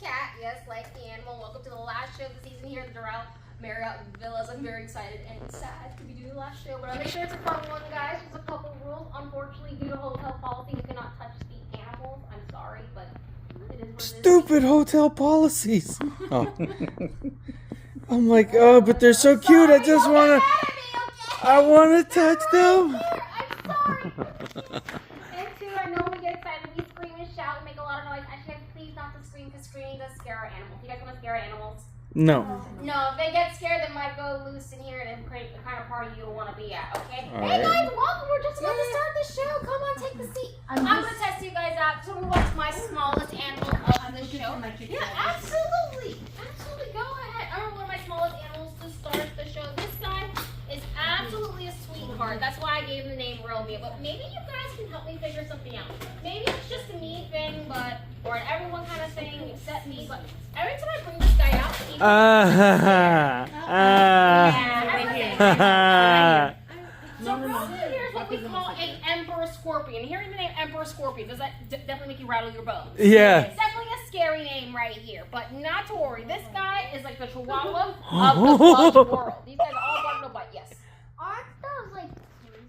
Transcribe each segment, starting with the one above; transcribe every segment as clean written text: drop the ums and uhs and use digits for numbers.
cat, yes, like the animal. Welcome to the last show of the season here at the Doral Marriot Villas. I'm very excited and sad to be doing the last show, but I'll make sure it's a fun one, guys. There's a couple rules. Unfortunately, due to hotel policy, we cannot touch the animals. I'm sorry, but it is what it is. Stupid hotel policies. Oh. I'm like, oh, but they're so cute. I just want to. I want to touch them. I'm sorry. And two, I know we get excited, we scream and shout and make a lot of noise. Actually, please not to scream, because screaming does scare our animals. You guys want to scare our animals? No. No, if they get scared, they might go loose in here and create the kind of party you don't want to be at, okay? All Hey right. guys, welcome. We're just about to start the show. Come on, take the seat. I'm going to test you guys out. So we watch my smallest animal of the show. Yeah, absolutely. Absolutely. Go ahead. I don't know one of my smallest animals to start the show. This guy is absolutely a sweetheart. That's why I gave him the name Romeo. But maybe you guys can help me figure something out. Maybe it's just a me thing, or an everyone kind of thing except me. But every time I bring this guy out, he So Romeo here is what we call an Emperor Scorpion. Hearing the name Emperor Scorpion, does that definitely make you rattle your bones? Yeah. It's definitely a scary name right here, but not to worry. This guy is like the Chihuahua of the bug world. These guys are all bug no bite, yes. Aren't those like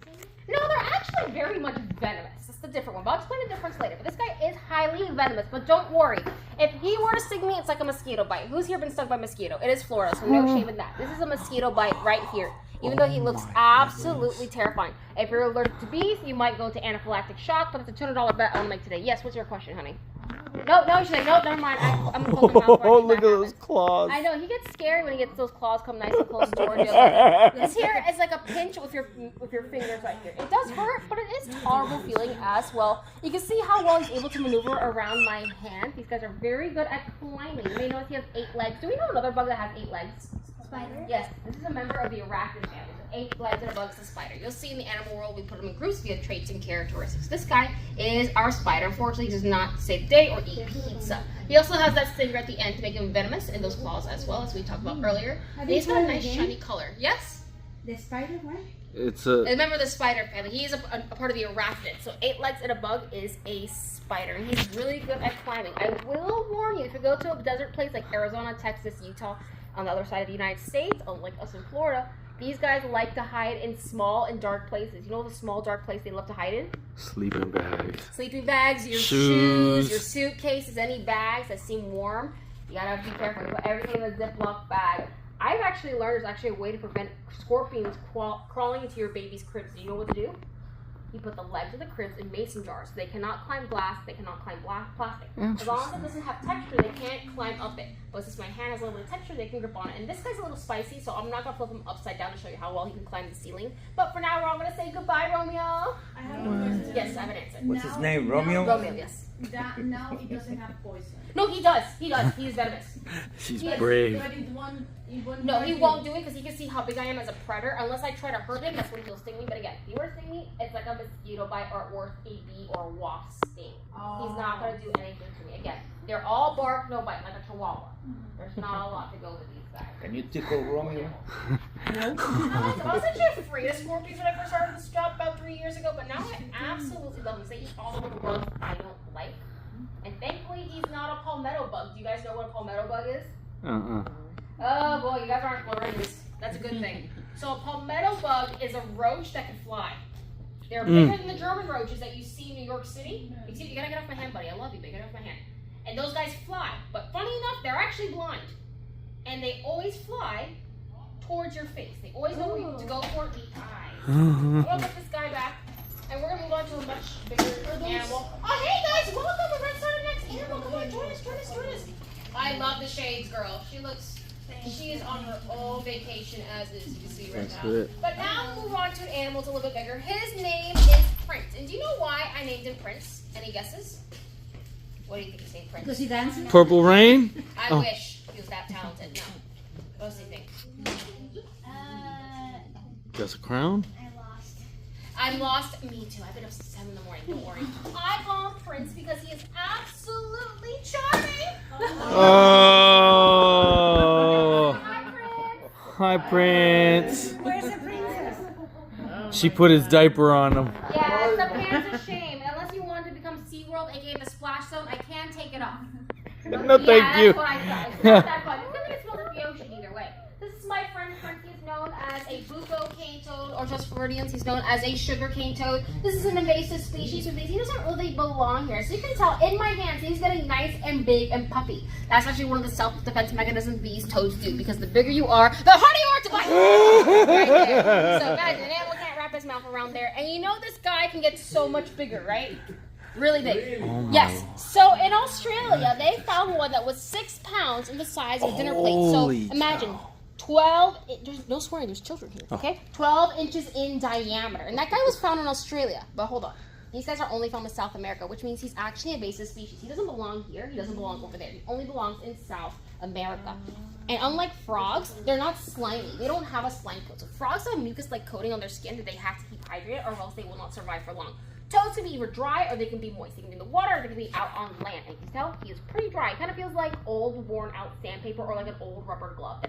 poison? No, they're actually very much venomous. That's the different one, but I'll explain the difference later. But this guy is highly venomous, but don't worry. If he were to sting me, it's like a mosquito bite. Who's here been stung by a mosquito? It is Florida, so no shame in that. This is a mosquito bite right here. Even though he looks absolutely terrifying. If you're allergic to bees, you might go to anaphylactic shock, but it's a $200 bet I'll make today. Yes, what's your question, honey? No, she's like, no, never mind. I'm gonna close my mouth. Oh, look at those claws. I know, he gets scary when he gets those claws come nice and close towards you. This here is like a pinch with your fingers right here. It does hurt, but it is tolerable feeling as well. You can see how well he's able to maneuver around my hand. These guys are very good at climbing. You may notice he has 8 legs. Do we know another bug that has 8 legs? Spider? Yes, this is a member of the arachnid family. 8 legs and a bug is a spider. You'll see in the animal world we put them in groups via traits and characteristics. This guy is our spider. Unfortunately, he does not save the day or eat pizza. He also has that stinger at the end to make him venomous in those claws as well, as we talked about earlier. And he's got a nice shiny color. Yes? The spider one? It's a. Remember the spider family. He is a part of the arachnid. So 8 legs and a bug is a spider. And he's really good at climbing. I will warn you, if you go to a desert place like Arizona, Texas, Utah, on the other side of the United States, unlike us in Florida, these guys like to hide in small and dark places. You know the small dark place they love to hide in? Sleeping bags. Sleeping bags, your shoes, your suitcases, any bags that seem warm. You gotta be careful. You put everything in a Ziploc bag. I've actually learned there's actually a way to prevent scorpions crawling into your baby's cribs. Do you know what to do? You put the legs of the cribs in mason jars. So they cannot climb glass, they cannot climb plastic. As long as it doesn't have texture, they can't climb up it. But since my hand has a little bit of texture, they can grip on it. And this guy's a little spicy, so I'm not going to flip him upside down to show you how well he can climb the ceiling. But for now, we're all going to say goodbye, Romeo. I have a question. Yes, I have an answer. What's his name? Romeo? Romeo, yes. Now it doesn't have poison. No, he does. He does. He is venomous. She's Yes. brave. But it won't No, he hurt won't you. do it because he can see how big I am as a predator. Unless I try to hurt him, that's when he'll sting me. But again, if he were to sting me, it's like a mosquito bite or worse, a bee or a wasp sting. He's not going to do anything to me. Again, they're all bark, no bite, like a chihuahua. There's not a lot to go with these guys. Can you tickle Romeo? I was actually afraid of scorpions when I first started this job about 3 years ago, but now I absolutely love them. They eat all of the bugs I don't like. And thankfully, he's not a palmetto bug. Do you guys know what a palmetto bug is? Oh boy, you guys aren't Floridians. That's a good thing. So a palmetto bug is a roach that can fly. They're bigger than the German roaches that you see in New York City. You gotta get off my hand, buddy. I love you, but you gotta get off my hand. And those guys fly. But funny enough, they're actually blind. And they always fly towards your face. They always know where you to go for the eyes. I'm gonna put this guy back. And we're gonna move on to a much bigger animal. Oh, hey guys, welcome. We're gonna start our next animal. Come on, join us. I love the shades, girl. She is on her own vacation as is, you can see right now. But now we'll move on to an animal that's a little bit bigger. His name is Prince. And do you know why I named him Prince? Any guesses? What do you think he's named Prince? Because he dances? Purple Rain? I wish he was that talented. No. What else do you think? Just a crown? I'm lost. Me too. I've been up since 7 in the morning. Don't worry. I call him Prince because he is absolutely charming. Oh. Hi, Prince. Hi, Prince. Where's the princess? She put his diaper on him. Yeah, the pants a shame. Unless you want to become SeaWorld, aka the Splash Zone, I can take it off. No, thank yeah, you. That's what I thought. It's not that fun. You feel like it smells like the ocean either way. This is my friend Frankie. He's known as a bufo cane toad, or just Floridians, he's known as a sugar cane toad. This is an invasive species, which means he doesn't really belong here. So you can tell in my hands, he's getting nice and big and puffy. That's actually one of the self-defense mechanisms these toads do, because the bigger you are, the harder you are to bite. Right there. So guys, an animal can't wrap his mouth around there. And you know this guy can get so much bigger, right? Really big. Yes. So in Australia, they found one that was 6 pounds in the size of a dinner plate. So Holy imagine cow. 12. There's no swearing. There's children here. Okay. 12 inches in diameter, and that guy was found in Australia. But hold on. These guys are only found in South America, which means he's actually an invasive species. He doesn't belong here. He doesn't belong over there. He only belongs in South America. And unlike frogs, they're not slimy. They don't have a slime coat. So frogs have mucus-like coating on their skin that they have to keep hydrated, or else they will not survive for long. Toads can be either dry or they can be moist. They can be in the water or they can be out on land. And you can tell he is pretty dry. It kind of feels like old, worn-out sandpaper or like an old rubber glove.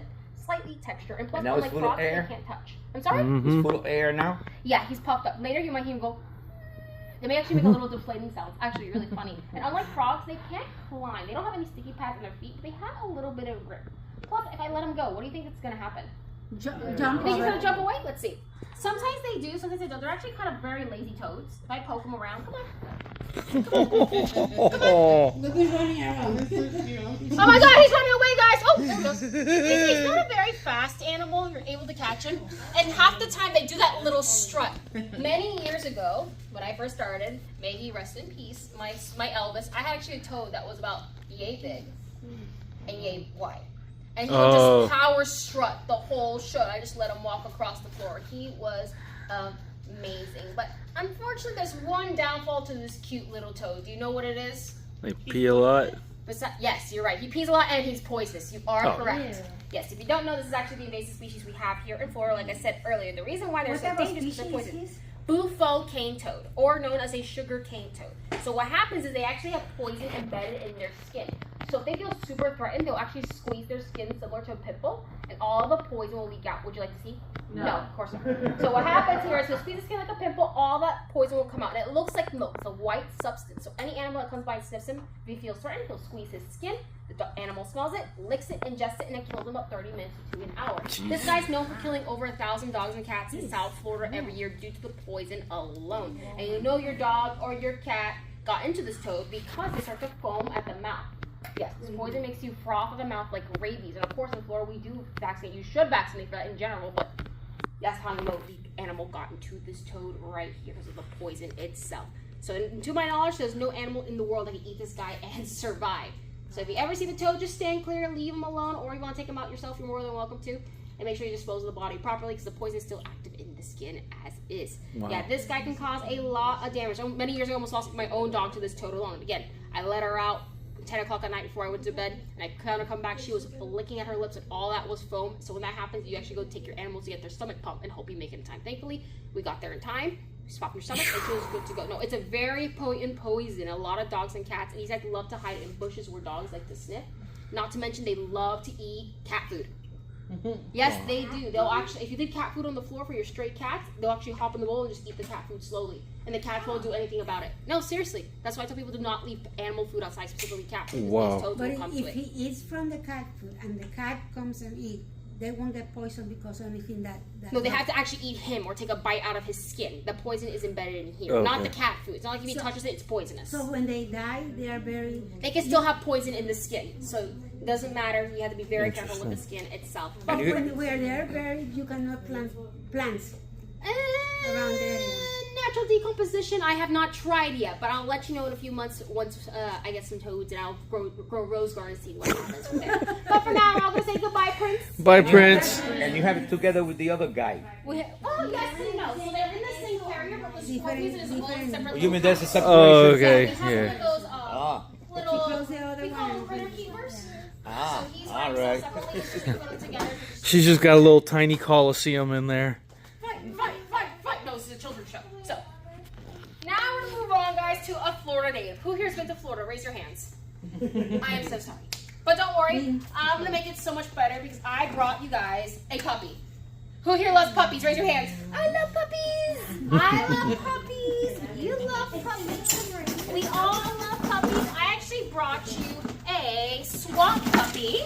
Slightly texture. And plus, And now it's unlike full of frogs, they air? can't touch. I'm sorry? It's full of air now. Yeah, he's puffed up. Later, you might hear him go. They may actually make a little deflating sounds. Actually, really funny. And unlike frogs, they can't climb. They don't have any sticky pads on their feet, but they have a little bit of grip. Plus, if I let him go, what do you think is going to happen? Jump You think he's going to jump away? Let's see. Sometimes they do, sometimes they don't. They're actually kind of very lazy toads. If I poke them around, come on. Look, he's running around. Oh my god, he's running away, guys! Oh, there he goes. He's not a very fast animal. You're able to catch him. And half the time they do that little strut. Many years ago, when I first started, may he rest in peace, my Elvis, I had actually a toad that was about yay big and yay wide. And he would just power strut the whole show. I just let him walk across the floor. He was amazing. But unfortunately, there's one downfall to this cute little toad. Do you know what it is? They pee a lot. Yes, you're right. He pees a lot and he's poisonous. You are Oh. correct. Yes, if you don't know, this is actually the invasive species we have here in Florida. Like I said earlier, the reason why they're so dangerous is because they're poisonous. Bufo cane toad, or known as a sugar cane toad. So what happens is they actually have poison embedded in their skin. So if they feel super threatened, they'll actually squeeze their skin similar to a pit bull, and all the poison will leak out. Would you like to see? No, of course not. So what happens here is he'll squeeze the skin like a pimple, all that poison will come out. And it looks like milk. It's a white substance. So any animal that comes by and sniffs him, if he feels threatened, he'll squeeze his skin. The animal smells it, licks it, ingests it, and it kills him about 30 minutes to an hour. This guy's known for killing over 1,000 dogs and cats in South Florida every year due to the poison alone. And you know your dog or your cat got into this toad because they start to foam at the mouth. Yes, this poison makes you froth at the mouth like rabies. And of course in Florida we do vaccinate. You should vaccinate for that in general, but that's how the animal got into this toad right here because of the poison itself. So to my knowledge, there's no animal in the world that can eat this guy and survive. So if you ever see the toad, just stand clear, leave him alone, or if you want to take him out yourself, you're more than welcome to. And make sure you dispose of the body properly because the poison is still active in the skin as is. Wow. Yeah, this guy can cause a lot of damage. Many years ago, I almost lost my own dog to this toad alone. Again, I let her out 10 o'clock at night before I went to bed, and I kind of come back, she was licking at her lips, and all that was foam. So when that happens, you actually go take your animals to get their stomach pumped and hope you make it in time. Thankfully, we got there in time. Swap your stomach and she was good to go. No, it's a very potent poison. A lot of dogs and cats, and these guys love to hide in bushes where dogs like to sniff. Not to mention they love to eat cat food. Yes, they do. They'll actually, if you leave cat food on the floor for your stray cats, they'll actually hop in the bowl and just eat the cat food slowly. And the cats won't do anything about it. No, seriously. That's why I tell people do not leave animal food outside, specifically cat food. Wow. These toads But will come to if it. he eats from the cat food and the cat comes and eat, they won't get poisoned because of anything that No, they have to actually eat him or take a bite out of his skin. The poison is embedded in here, not the Okay. cat food. It's not like if he So- touches it, it's poisonous. So when they die, they are very. They can still have poison in the skin, so it doesn't matter. You have to be very careful with the skin itself. But you- where they are buried, you cannot plant plants around the area. Natural decomposition, I have not tried yet, but I'll let you know in a few months once I get some toads and I'll grow rose garden and see what happens with it. But for now, I'm gonna say goodbye, Prince. Bye, Prince. And you have it together with the other guy. Oh yes and no. So they're in the same carrier, but the scorpions in his own separate. You mean there's a separation? Oh, Yeah, okay. he has one Yeah. of those little. Close the other We call them one. critter keepers. Ah, So he's all running right. separately. It's just we put them together. She's just got a little tiny coliseum in there. Fight. No, this is a children's show. So, now we're gonna move on, guys, to a Florida native. Who here's been to Florida? Raise your hands. I am so sorry. But don't worry, I'm gonna make it so much better because I brought you guys a puppy. Who here loves puppies? Raise your hands. I love puppies. I love puppies. You love puppies. We all love puppies. I actually brought you a swamp puppy.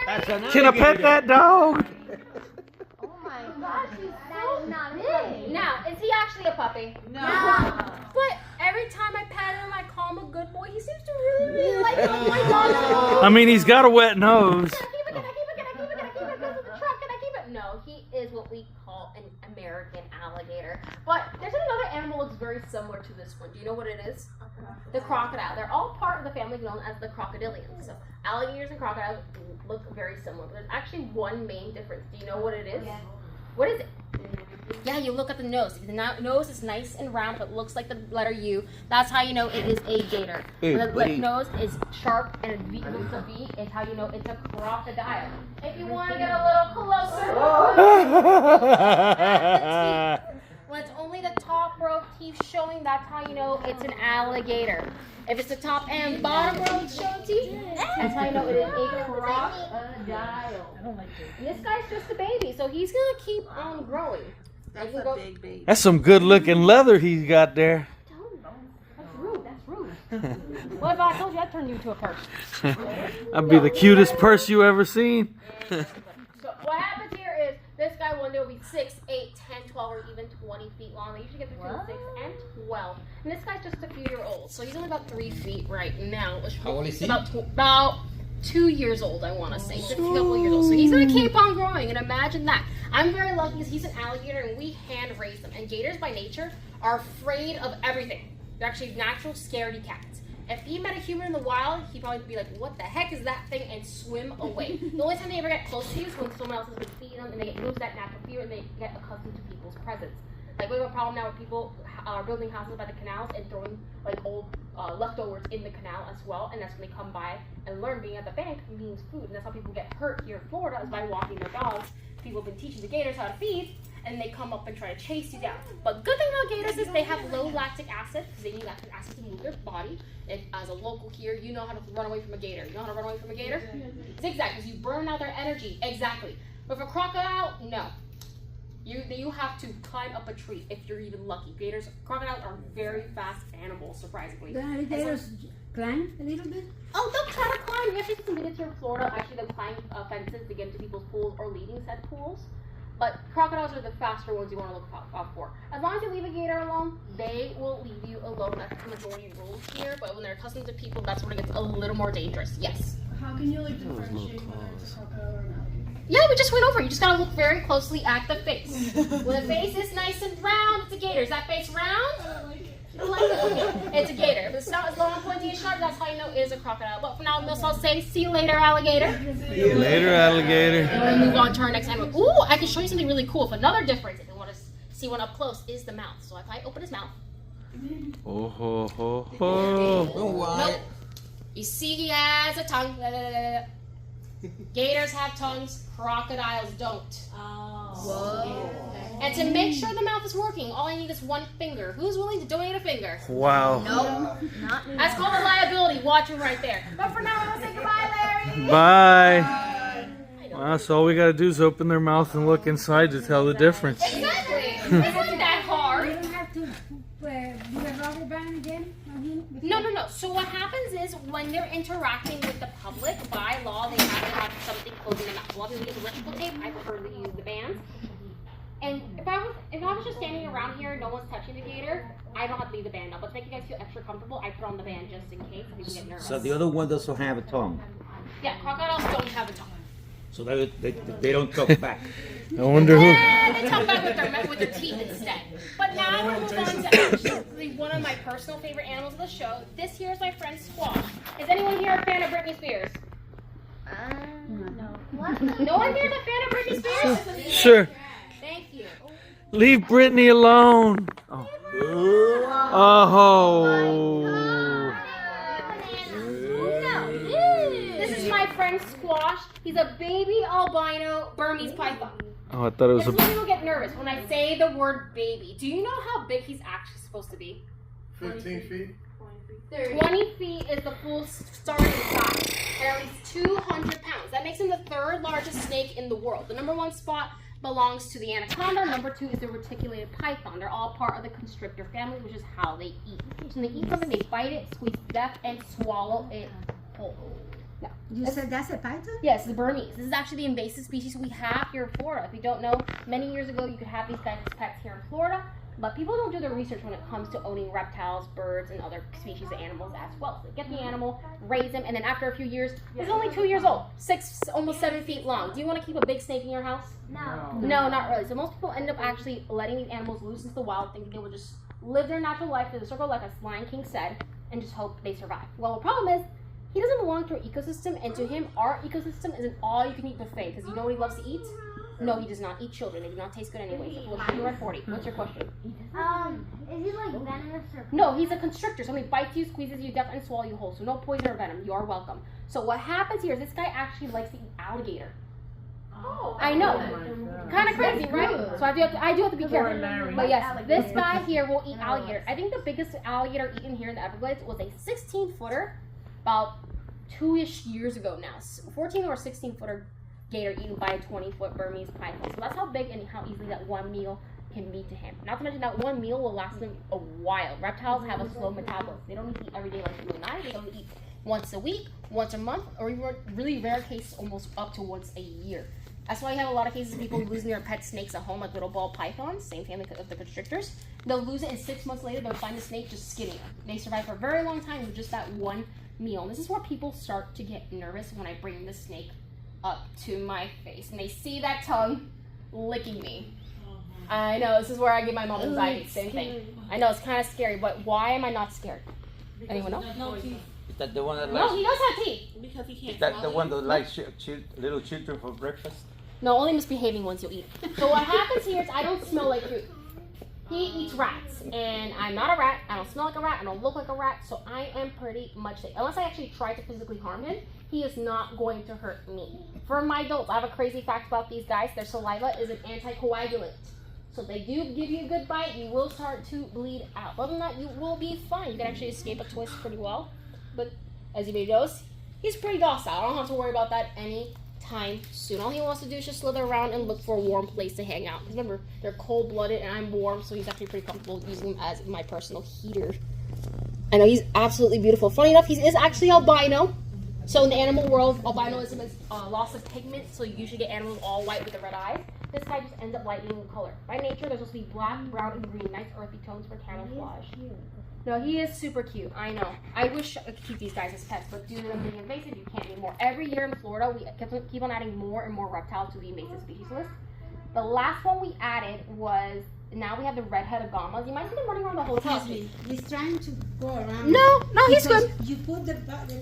That's an Can I pet alligator. that dog? Oh my gosh, he's so not big. Now, is he actually a puppy? No. But every time I pat him, I call him a good boy. He seems to really like it. Oh my god. I mean, he's got a wet nose. Can I keep it? Can I keep it? Can I keep it? Can I keep it? This is the truck. Can I keep it? No, he is what we call an American alligator. But there's another animal that's very similar to this one. Do you know what it is? The crocodile. They're all part of the family known as the crocodilians. So alligators and crocodiles look very similar. But there's actually one main difference. Do you know what it is? Yeah. What is it? Yeah, you look at the nose. If the nose is nice and round, but looks like the letter U, that's how you know it is a gator. Hey, When the buddy. nose is sharp and a V looks a V, is how you know it's a crocodile. If you want to get a little closer, when it's only the top row of teeth showing, that's how you know it's an alligator. If it's the top and bottom row of showing teeth, that's how you know it is a crocodile. And this guy's just a baby, so he's gonna keep on growing. That's You a go- big baby. That's some good looking leather he's got there. That's rude. That's rude. What if I told you I turned you into a purse? That'd be the cutest purse you ever seen. So what happens here is this guy one day will be 6, 8, 10, 12, or even 20 feet long. They usually get between 6 and 12. And this guy's just a few years old, so he's only about 3 feet right now. How old is he? About 2 years old, I want to say. Just a couple years old. So he's going to keep on growing, and imagine that. I'm very lucky because he's an alligator, and we hand raise them. And gators, by nature, are afraid of everything. They're actually natural scaredy cats. If he met a human in the wild, he'd probably be like, what the heck is that thing, and swim away. The only time they ever get close to you is when someone else is going to feed them, and they lose that natural fear, and they get accustomed to people's presence. Like, we have a problem now where people are building houses by the canals and throwing, like, old leftovers in the canal as well, and that's when they come by and learn being at the bank means food. And that's how people get hurt here in Florida, is by walking their dogs. People have been teaching the gators how to feed, and they come up and try to chase you down. But good thing about gators is they have low lactic acid, because they need lactic acid to move their body. And as a local here, you know how to run away from a gator. You know how to run away from a gator? Zigzag, because you burn out their energy. Exactly. But for crocodile, no. You have to climb up a tree if you're even lucky. Crocodiles are very fast animals, surprisingly. The alligators climb a little bit? Oh, they'll try to climb. You actually see some videos here in Florida. Actually, they'll climb fences to get into people's pools or leaving said pools. But crocodiles are the faster ones you want to look out for. As long as you leave a gator alone, they will leave you alone. That's the majority rules here. But when they're accustomed to people, that's when it gets a little more dangerous. Yes. How can you like differentiate whether it's a crocodile or an alligator? Yeah, we just went over. You just gotta look very closely at the face. When the face is nice and round, it's a gator. Is that face round? I like it. It's a gator. If the snout is long, pointy, and sharp, that's how you know it is a crocodile. But for now, I'll say, see you later, alligator. See you later, alligator. And we'll move on to our next animal. Ooh, I can show you something really cool. If another difference, if you want to see one up close, is the mouth. So if I open his mouth, Oh ho ho ho. nope. You see he has a tongue. Gators have tongues, crocodiles don't. Whoa. And to make sure the mouth is working, all I need is one finger. Who's willing to donate a finger? Wow. Nope. Not me. That's called a liability. Watch him right there. But for now, I want to say goodbye, Larry. Bye. Well, so all we gotta do is open their mouth and look inside to tell the difference. Exactly. It's not that You hard. don't have to do a rubber band again on him? No. So what happens is when they're interacting with the public, by law, they have to have something closing them out. A lot of people use electrical tape. I prefer to use the bands. And if I was just standing around here, no one's touching the gator, I don't have to leave the band up. But to make you guys feel extra comfortable, I put on the band just in case people get nervous. So the other one doesn't have a tongue. Yeah, crocodiles don't have a tongue. So they don't talk back. I wonder who. They talk back with their teeth instead. But now we'll move on to actually one of my personal favorite animals of the show. This here is my friend Squash. Is anyone here a fan of Britney Spears? No. No one here is a fan of Britney Spears? Sure. Thank you. Leave Brittany alone. Oh. This is my friend Squash. He's a baby albino Burmese python. Oh, I thought it was This is a. when people get nervous when I say the word baby. Do you know how big he's actually supposed to be? 15 feet? 20 feet is the full starting size, and at least 200 pounds. That makes him the third largest snake in the world. The number one spot belongs to the anaconda. Number 2 is the reticulated python. They're all part of the constrictor family, which is how they eat. So when they eat something, they bite it, squeeze it to death, and swallow it whole. No. You said that's a python? Yes, the Burmese. This is actually the invasive species we have here in Florida. If you don't know, many years ago you could have these guys as pets here in Florida, but people don't do their research when it comes to owning reptiles, birds, and other species of animals as well. So they get the animal, raise him, and then after a few years, he's only 2 years old, 6, almost 7 feet long. Do you want to keep a big snake in your house? No. No, not really. So most people end up actually letting these animals loose into the wild, thinking they will just live their natural life through the circle, like as Lion King said, and just hope they survive. Well, the problem is, he doesn't belong to our ecosystem, and to him, our ecosystem is an all-you-can-eat buffet. Because you know what he loves to eat? No, he does not eat children. They do not taste good anyway. So we're at 40. What's your question? Is he like venomous or? No, he's a constrictor. So he bites you, squeezes you, definitely swallow you whole. So no poison or venom. You are welcome. So what happens here is this guy actually likes to eat alligator. Oh. I know. Kind of crazy, right? So I do have to be careful. But yes, this guy here will eat alligator. I think the biggest alligator eaten here in the Everglades was a 16-footer about 2-ish years ago now. 14 or 16-footer gator eaten by a 20-foot Burmese python. So that's how big and how easily that one meal can be to him. Not to mention that one meal will last them a while. Reptiles have a slow metabolism. They don't need to eat every day like you and I. They only eat once a week, once a month, or even really rare cases almost up to once a year. That's why you have a lot of cases of people losing their pet snakes at home, like little ball pythons, same family of the constrictors. They'll lose it, and 6 months later, they'll find the snake just skinnier. They survive for a very long time with just that one meal. And this is where people start to get nervous when I bring the snake up to my face, and they see that tongue licking me. I know, this is where I get my mom anxiety, same thing. I know, it's kind of scary, but why am I not scared? Anyone know? No teeth. Is that the one that No, likes? he does have teeth. Because he can't. Is that the swallow one it. that likes little children for breakfast? No, only misbehaving ones you'll eat. So what happens here is I don't smell like food. He eats rats, and I'm not a rat. I don't smell like a rat. I don't look like a rat, so I am pretty much safe. Unless I actually try to physically harm him, he is not going to hurt me. For my adults, I have a crazy fact about these guys. Their saliva is an anticoagulant. So if they do give you a good bite, you will start to bleed out. Other than that, you will be fine. You can actually escape a twist pretty well. But as you may knows, he's pretty docile. I don't have to worry about that anytime soon. All he wants to do is just slither around and look for a warm place to hang out. Because remember, they're cold-blooded and I'm warm, so he's actually pretty comfortable using them as my personal heater. I know, he's absolutely beautiful. Funny enough, he is actually albino. So in the animal world, albinism is loss of pigment, so you usually get animals all white with the red eyes. This guy just ends up lightening in color. By nature, they're supposed to be black, brown, and green. Nice earthy tones for camouflage. No, he is super cute. I know. I wish I could keep these guys as pets, but due to them being invasive, you can't anymore. Every year in Florida, we keep on adding more and more reptiles to the invasive species list. The last one we added was, now we have the red-headed gommas. You might see them running around the hotel. Excuse me. He's trying to go around. No, he's because good. You put the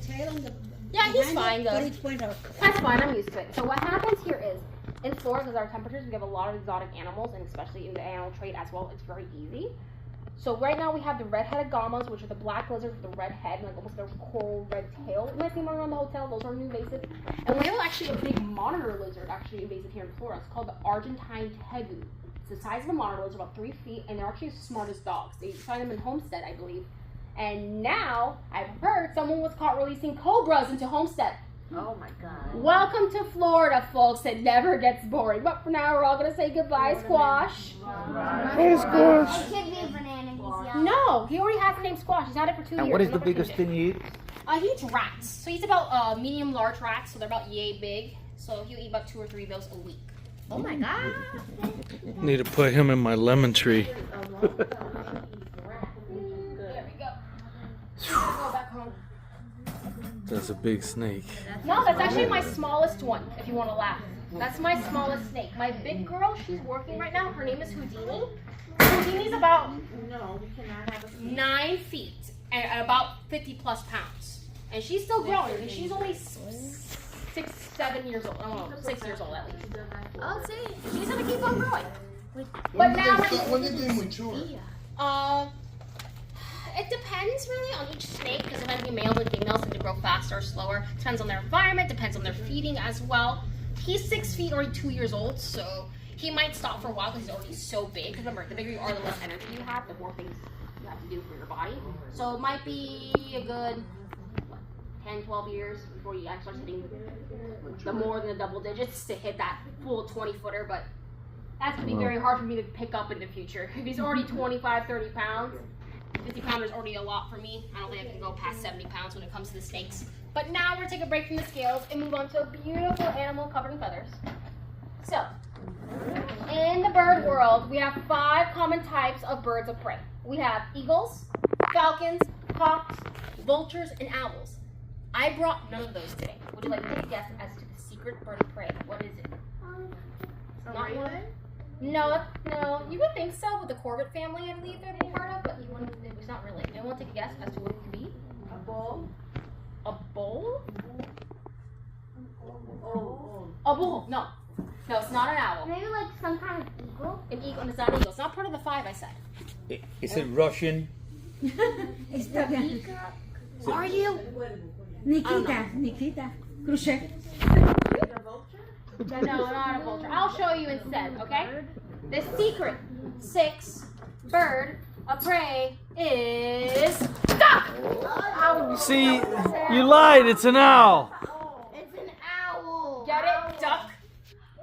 tail on the. Yeah, he's behind fine, it, though. But it went off. That's fine, I'm used to it. So what happens here is, in Florida, because our temperatures, we have a lot of exotic animals, and especially in the animal trade as well, it's very easy. So right now we have the red-headed gommas, which are the black lizards with the red head, like almost a coral red tail. You might see them around the hotel. Those are new invasive. And we have actually a big monitor lizard actually invasive here in Florida. It's called the Argentine tegu. It's the size of a monitor lizard, about 3 feet, and they're actually as smart as dogs. They find them in Homestead, I believe. And now, I've heard someone was caught releasing cobras into Homestead. Oh my god. Welcome to Florida, folks. It never gets boring. But for now, we're all going to say goodbye, Squash. Hey, Squash. It could be a banana. He's young. No, he already has the name Squash. He's had it for 2 years. And what is I'm the not gonna biggest change it. thing you eat? He eats rats. So he eats about medium-large rats, so they're about yay big. So he'll eat about 2 or 3 of those a week. Oh my god. Need to put him in my lemon tree. There we go. Go back home. That's a big snake. No, that's actually my smallest one, if you want to laugh. That's my smallest snake. My big girl, she's working right now. Her name is Houdini. Houdini's about 9 feet and about 50 plus pounds. And she's still growing. I mean, she's only 6, 7 years old. I don't know, 6 years old at least. I'll see. She's going to keep on growing. But now, When did they mature? it depends really on each snake, because sometimes males and females tend to grow faster or slower. Depends on their environment, depends on their feeding as well. He's 6 feet, already 2 years old, so he might stop for a while because he's already so big. Because remember, the bigger you are, the less energy you have, the more things you have to do for your body. So it might be a good 10, 12 years before you actually start hitting the more than the double digits to hit that full 20-footer, but That's going to be very hard for me to pick up in the future. If he's already 25, 30 pounds, 50 pounds is already a lot for me. I don't think I can go past 70 pounds when it comes to the snakes. But now we're going to take a break from the scales and move on to a beautiful animal covered in feathers. So, in the bird world, we have 5 common types of birds of prey. We have eagles, falcons, hawks, vultures, and owls. I brought none of those today. Would you like to take a guess as to the secret bird of prey? What is it? Not one. No, you would think so with the Corbett family, I believe they're a part of, but it was not really. Anyone want to take a guess as to what it could be? A bull. A bull? A bull? No. No, it's not an owl. Maybe like some kind of eagle. An eagle, and it's not an eagle. It's not part of the 5 I said. Is it Russian? Está bien. Are you? Nikita, Khrushchev. No, not a vulture. I'll show you instead, okay? The secret 6 bird of prey is duck! See, you lied. It's an owl. It's an owl. Get it? Duck?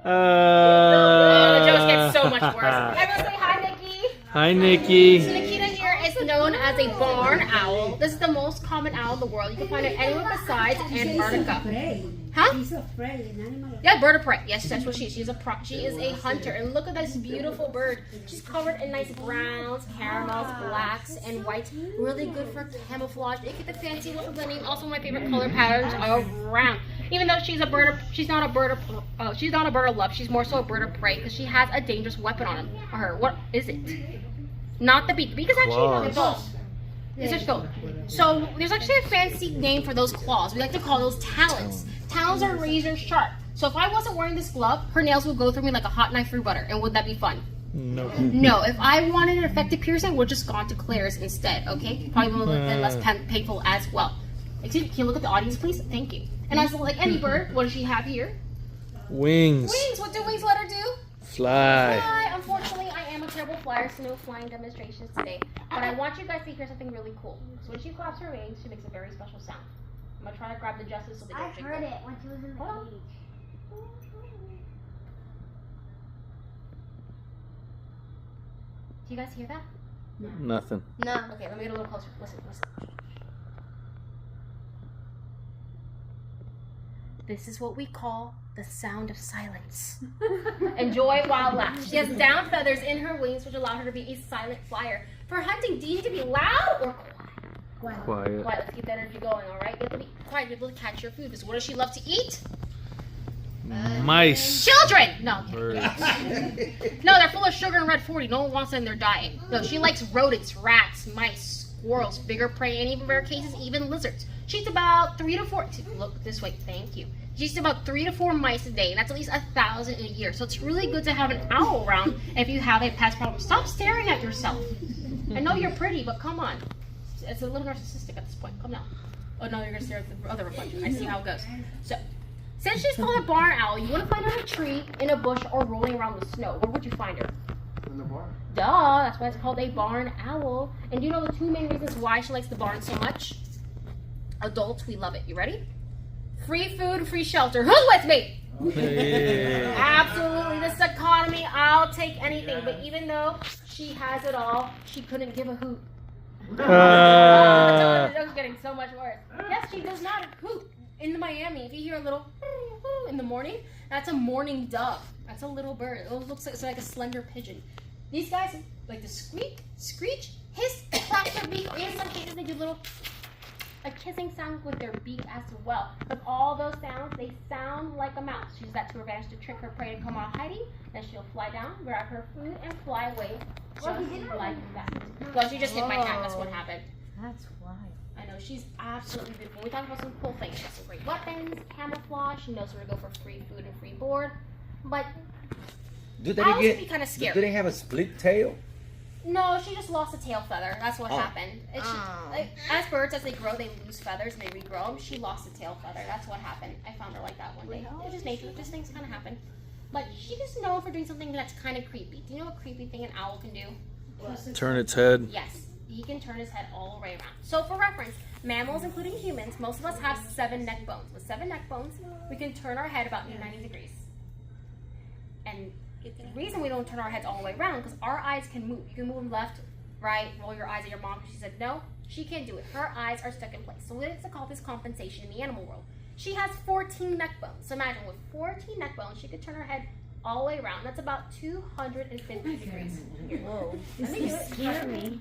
The jokes get so much worse. Uh, Everyone say hi, Nikki. Hi, Nikki. So Nikita here is known as a barn owl. This is the most common owl in the world. You can find it anywhere besides Antarctica. Huh? She's afraid, an animal. Yeah, bird of prey. Yes, that's what she is. She is a hunter. And look at this beautiful bird. She's covered in nice browns, caramels, blacks, and whites. Really good for camouflage. They get the fancy little blending. Also, my favorite color patterns are brown. Even though she's not a bird of love. She's more so a bird of prey because she has a dangerous weapon on her. What is it? Not the beak. The beak is actually dull. It's just dull. So there's actually a fancy name for those claws. We like to call those talons. Talons are razor sharp. So if I wasn't wearing this glove, her nails would go through me like a hot knife through butter. And would that be fun? No. No. If I wanted an effective piercing, I would just gone to Claire's instead. Okay? Probably a little bit less painful as well. Excuse me, can you look at the audience, please? Thank you. And as like any bird, what does she have here? Wings. Wings. What do wings let her do? Fly. Fly. Unfortunately, I am a terrible flyer, so no flying demonstrations today. But I want you guys to hear something really cool. So when she claps her wings, she makes a very special sound. I'm gonna try to grab the justice so they I don't jiggle. heard it when she was in the Hold on. cage. Do you guys hear that? Nothing. No. Okay, let me get a little closer. Listen. This is what we call the sound of silence. Enjoy it while laugh. She has down feathers in her wings, which allow her to be a silent flyer. For hunting, do you need to be loud or quiet? Quiet. Quiet. Let's keep that energy going, all right? You have to be quiet. You have to catch your food. Because what does she love to eat? Mice. Children! No. Birds. No, they're full of sugar and red 40. No one wants them in their diet. No, she likes rodents, rats, mice, squirrels, bigger prey, and even rare cases, even lizards. She eats about 3 to 4. Look this way. Thank you. She eats about 3 to 4 mice a day, and that's at least 1,000 a year. So it's really good to have an owl around if you have a pest problem. Stop staring at yourself. I know you're pretty, but come on. It's a little narcissistic at this point. Come on. Oh no, you're gonna stare at the other reflection. I see how it goes. So, since she's called a barn owl, you want to find her in a tree, in a bush, or rolling around the snow. Where would you find her? In the barn. Duh, that's why it's called a barn owl. And do you know the 2 main reasons why she likes the barn so much? Adults, we love it. You ready? Free food, free shelter. Who's with me? Yeah. Absolutely. This economy, I'll take anything. But even though she has it all, she couldn't give a hoot. The joke's getting so much worse. Yes, she does not hoot. In Miami, if you hear a little in the morning, that's a morning dove. That's a little bird. It looks like it's like a slender pigeon. These guys like to squeak, screech, hiss, flap their beak, or in some cases they do a kissing sound with their beak as well. With all those sounds, they sound like a mouse. She uses that to her advantage to trick her prey to come out hiding. Then she'll fly down, grab her food, and fly away. Just like that. Well, she just hit my hand. That's what happened. That's why. I know, she's absolutely beautiful. We talk about some cool things. She has some great weapons, camouflage. She knows where to go for free food and free board. But Do they owls get? can be kind of scary. Do they have a split tail? No, she just lost a tail feather. That's what happened. Oh. As birds, as they grow, they lose feathers and they regrow them. She lost a tail feather. That's what happened. I found her like that one day. It's just nature. Just things kind of happen. But she is known for doing something that's kind of creepy. Do you know what creepy thing an owl can do? Turn its head. Yes. He can turn his head all the way around. So for reference, mammals, including humans, most of us have 7 neck bones. With 7 neck bones, we can turn our head about 90 degrees. And The reason we don't turn our heads all the way around because our eyes can move. You can move them left, right, roll your eyes at your mom. She said no, she can't do it. Her eyes are stuck in place. So we like to call this compensation in the animal world. She has 14 neck bones. So imagine with 14 neck bones, she could turn her head all the way around. That's about 250 degrees. Whoa. Let me do it. Scare me.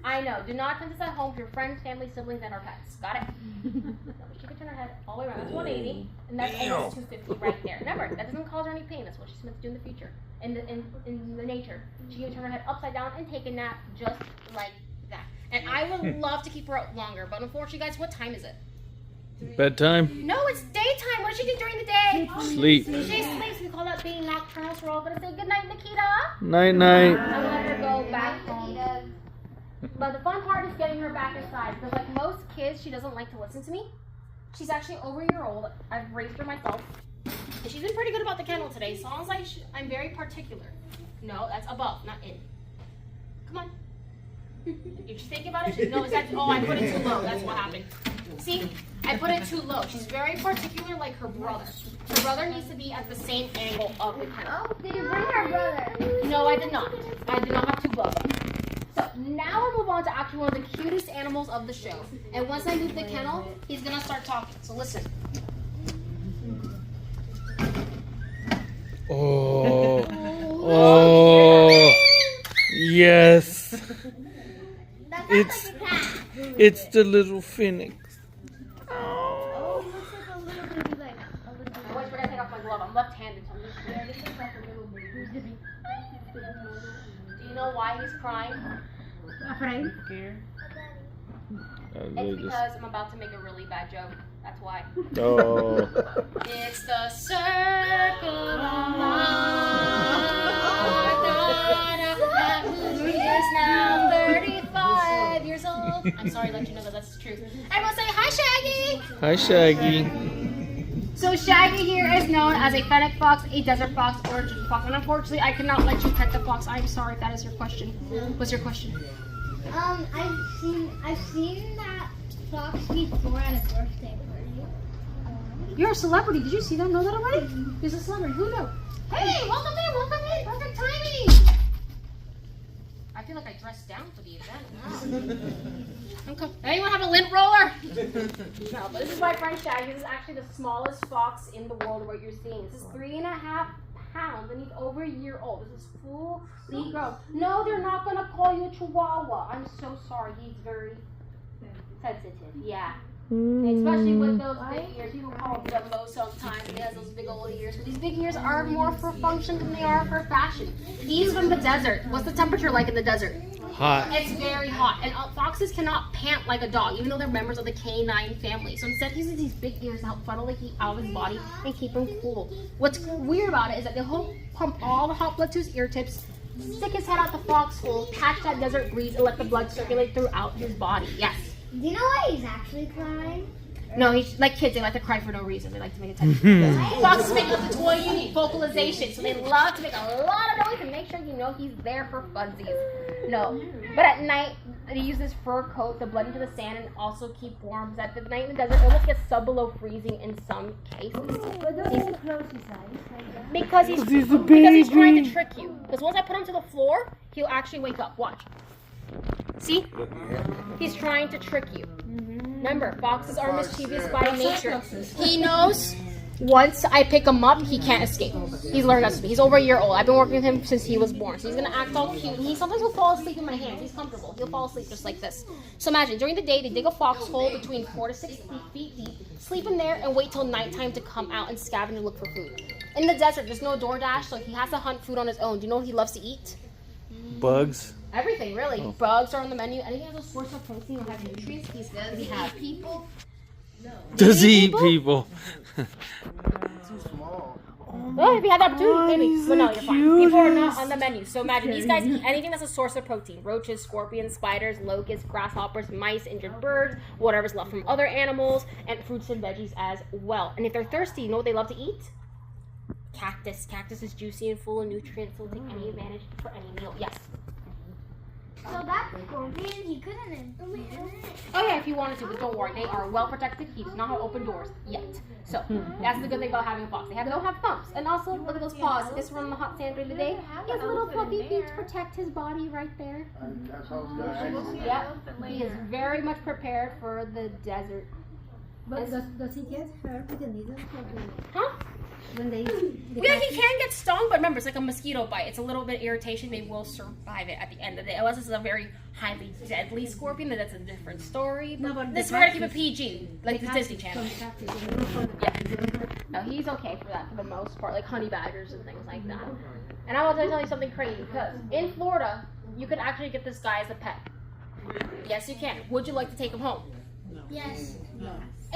I know. Do not attempt this at home with your friends, family, siblings, and our pets. Got it? No, she could turn her head all the way around. That's 180, and that's almost 250 right there. Remember, that doesn't cause her any pain. That's what she's meant to do in the future. In the nature, she can turn her head upside down and take a nap just like that. And I would love to keep her out longer, but unfortunately, guys, what time is it? Bedtime. No, it's daytime. What does she do during the day? Sleep. She sleeps. We call that being nocturnal. So we're all gonna say good night, Nikita. Night night. I'm let her go back home. But the fun part is getting her back inside. Because like most kids, she doesn't like to listen to me. She's actually over a year old. I've raised her myself. And she's been pretty good about the kennel today. So long as I'm very particular. No, that's above, not in. Come on. You're just thinking about it. She's, no, is that? Oh, I put it too low. That's what happened. See, I put it too low. She's very particular, like her brother. Her brother needs to be at the same angle of the kennel. Oh, did you bring her brother? No, I did not. I did not have two brothers. So now we'll move on to actually one of the cutest animals of the show. And once I move the kennel, he's gonna start talking. So listen. Oh. Oh. Yes. That It's- sounds like a cat. It's the little phoenix. Oh, it looks like a little baby, like a little baby. I always forget to take off my glove. I'm left-handed. So I'm just this is like a little baby. Do you know why he's crying? Afraid? It's because I'm about to make a really bad joke. That's why. Oh. It's the circle of life. Who is now 35 years old. I'm sorry to let you know that that's the truth. Everyone say hi, Shaggy. Hi, Shaggy. So Shaggy here is known as a fennec fox, a desert fox, or a ginger fox. And unfortunately, I cannot let you pet the fox. I'm sorry if that is your question. What's your question? I've seen that fox before at a birthday party. You're a celebrity. Did you see them? Know that already? He's a celebrity. Who knew? Hey, welcome in, welcome in. Perfect timing. I feel like I dressed down for the event. Wow. Anyone have a lint roller? No, but this is my friend Shaggy. This is actually the smallest fox in the world. What you're seeing. This is 3.5 pounds, and he's over a year old. This is fully grown. No, they're not gonna call you a Chihuahua. I'm so sorry. He's very sensitive. Yeah. Especially with those big ears. People call him Dumbo sometimes. He has those big old ears. But these big ears are more for function than they are for fashion. He's from the desert. What's the temperature like in the desert? Hot. It's very hot. And foxes cannot pant like a dog, even though they're members of the canine family. So instead, he uses these big ears to help funnel the heat out of his body and keep him cool. What's weird about it is that he'll pump all the hot blood to his ear tips, stick his head out the foxhole, catch that desert breeze, and let the blood circulate throughout his body. Yes. Do you know why he's actually crying? No, he's like kids. They like to cry for no reason. They like to make attention. Foxes make up the toy unit vocalization, so they love to make a lot of noise and make sure you know he's there for funsies. No, but at night they use this fur coat to blend into the sand and also keep warm. Because at the night in the desert, it almost gets sub-below freezing in some cases. But those are close his eyes. Because he's a baby. trying to trick you. Because once I put him to the floor, he'll actually wake up. Watch. See? He's trying to trick you. Remember, foxes are mischievous by nature. He knows once I pick him up, he can't escape. He's learned that to me. He's over a year old. I've been working with him since he was born. So he's going to act all cute. And sometimes he'll fall asleep in my hands. He's comfortable. He'll fall asleep just like this. So imagine, during the day, they dig a foxhole between 4 to 6 feet deep, sleep in there, and wait till nighttime to come out and scavenge and look for food. In the desert, there's no DoorDash, so he has to hunt food on his own. Do you know what he loves to eat? Bugs. Everything, really. Bugs are on the menu. Anything that has a source of protein will have nutrients. He's going to have people. Does he eat people? Too small. Well, if you had that opportunity, maybe. he's But no, the you're fine. People are not cutest. on the menu. So imagine these guys eat anything that's a source of protein. Roaches, scorpions, spiders, locusts, grasshoppers, mice, injured birds, whatever's left from other animals, and fruits and veggies as well. And if they're thirsty, you know what they love to eat? Cactus. Cactus is juicy and full of nutrients, so they'll take any advantage for any meal. Yes. So that scorpion, he couldn't have been in it. Oh yeah, if you wanted to, but don't worry, they are well protected. He does not have open doors yet. So that's the good thing about having a fox. They don't have thumps. And also, look at those paws. This run on the hot sand during the day. He has little fluffy feet to protect his body right there. That's how it's gonna act. Yep. He is very much prepared for the desert. But does he get hurt with the needles? Huh? When they Yeah, he can get stung, but remember, it's like a mosquito bite. It's a little bit irritation. They will survive it at the end of the day. Unless it's a very highly deadly scorpion, then that's a different story. But, No, but this the we're gonna keep it cactus- PG, like the Disney Channel. Yeah. No, he's okay for that for the most part, like honey badgers and things like that. And I want to tell you something crazy, because in Florida, you can actually get this guy as a pet. Yes, you can. Would you like to take him home? Yes.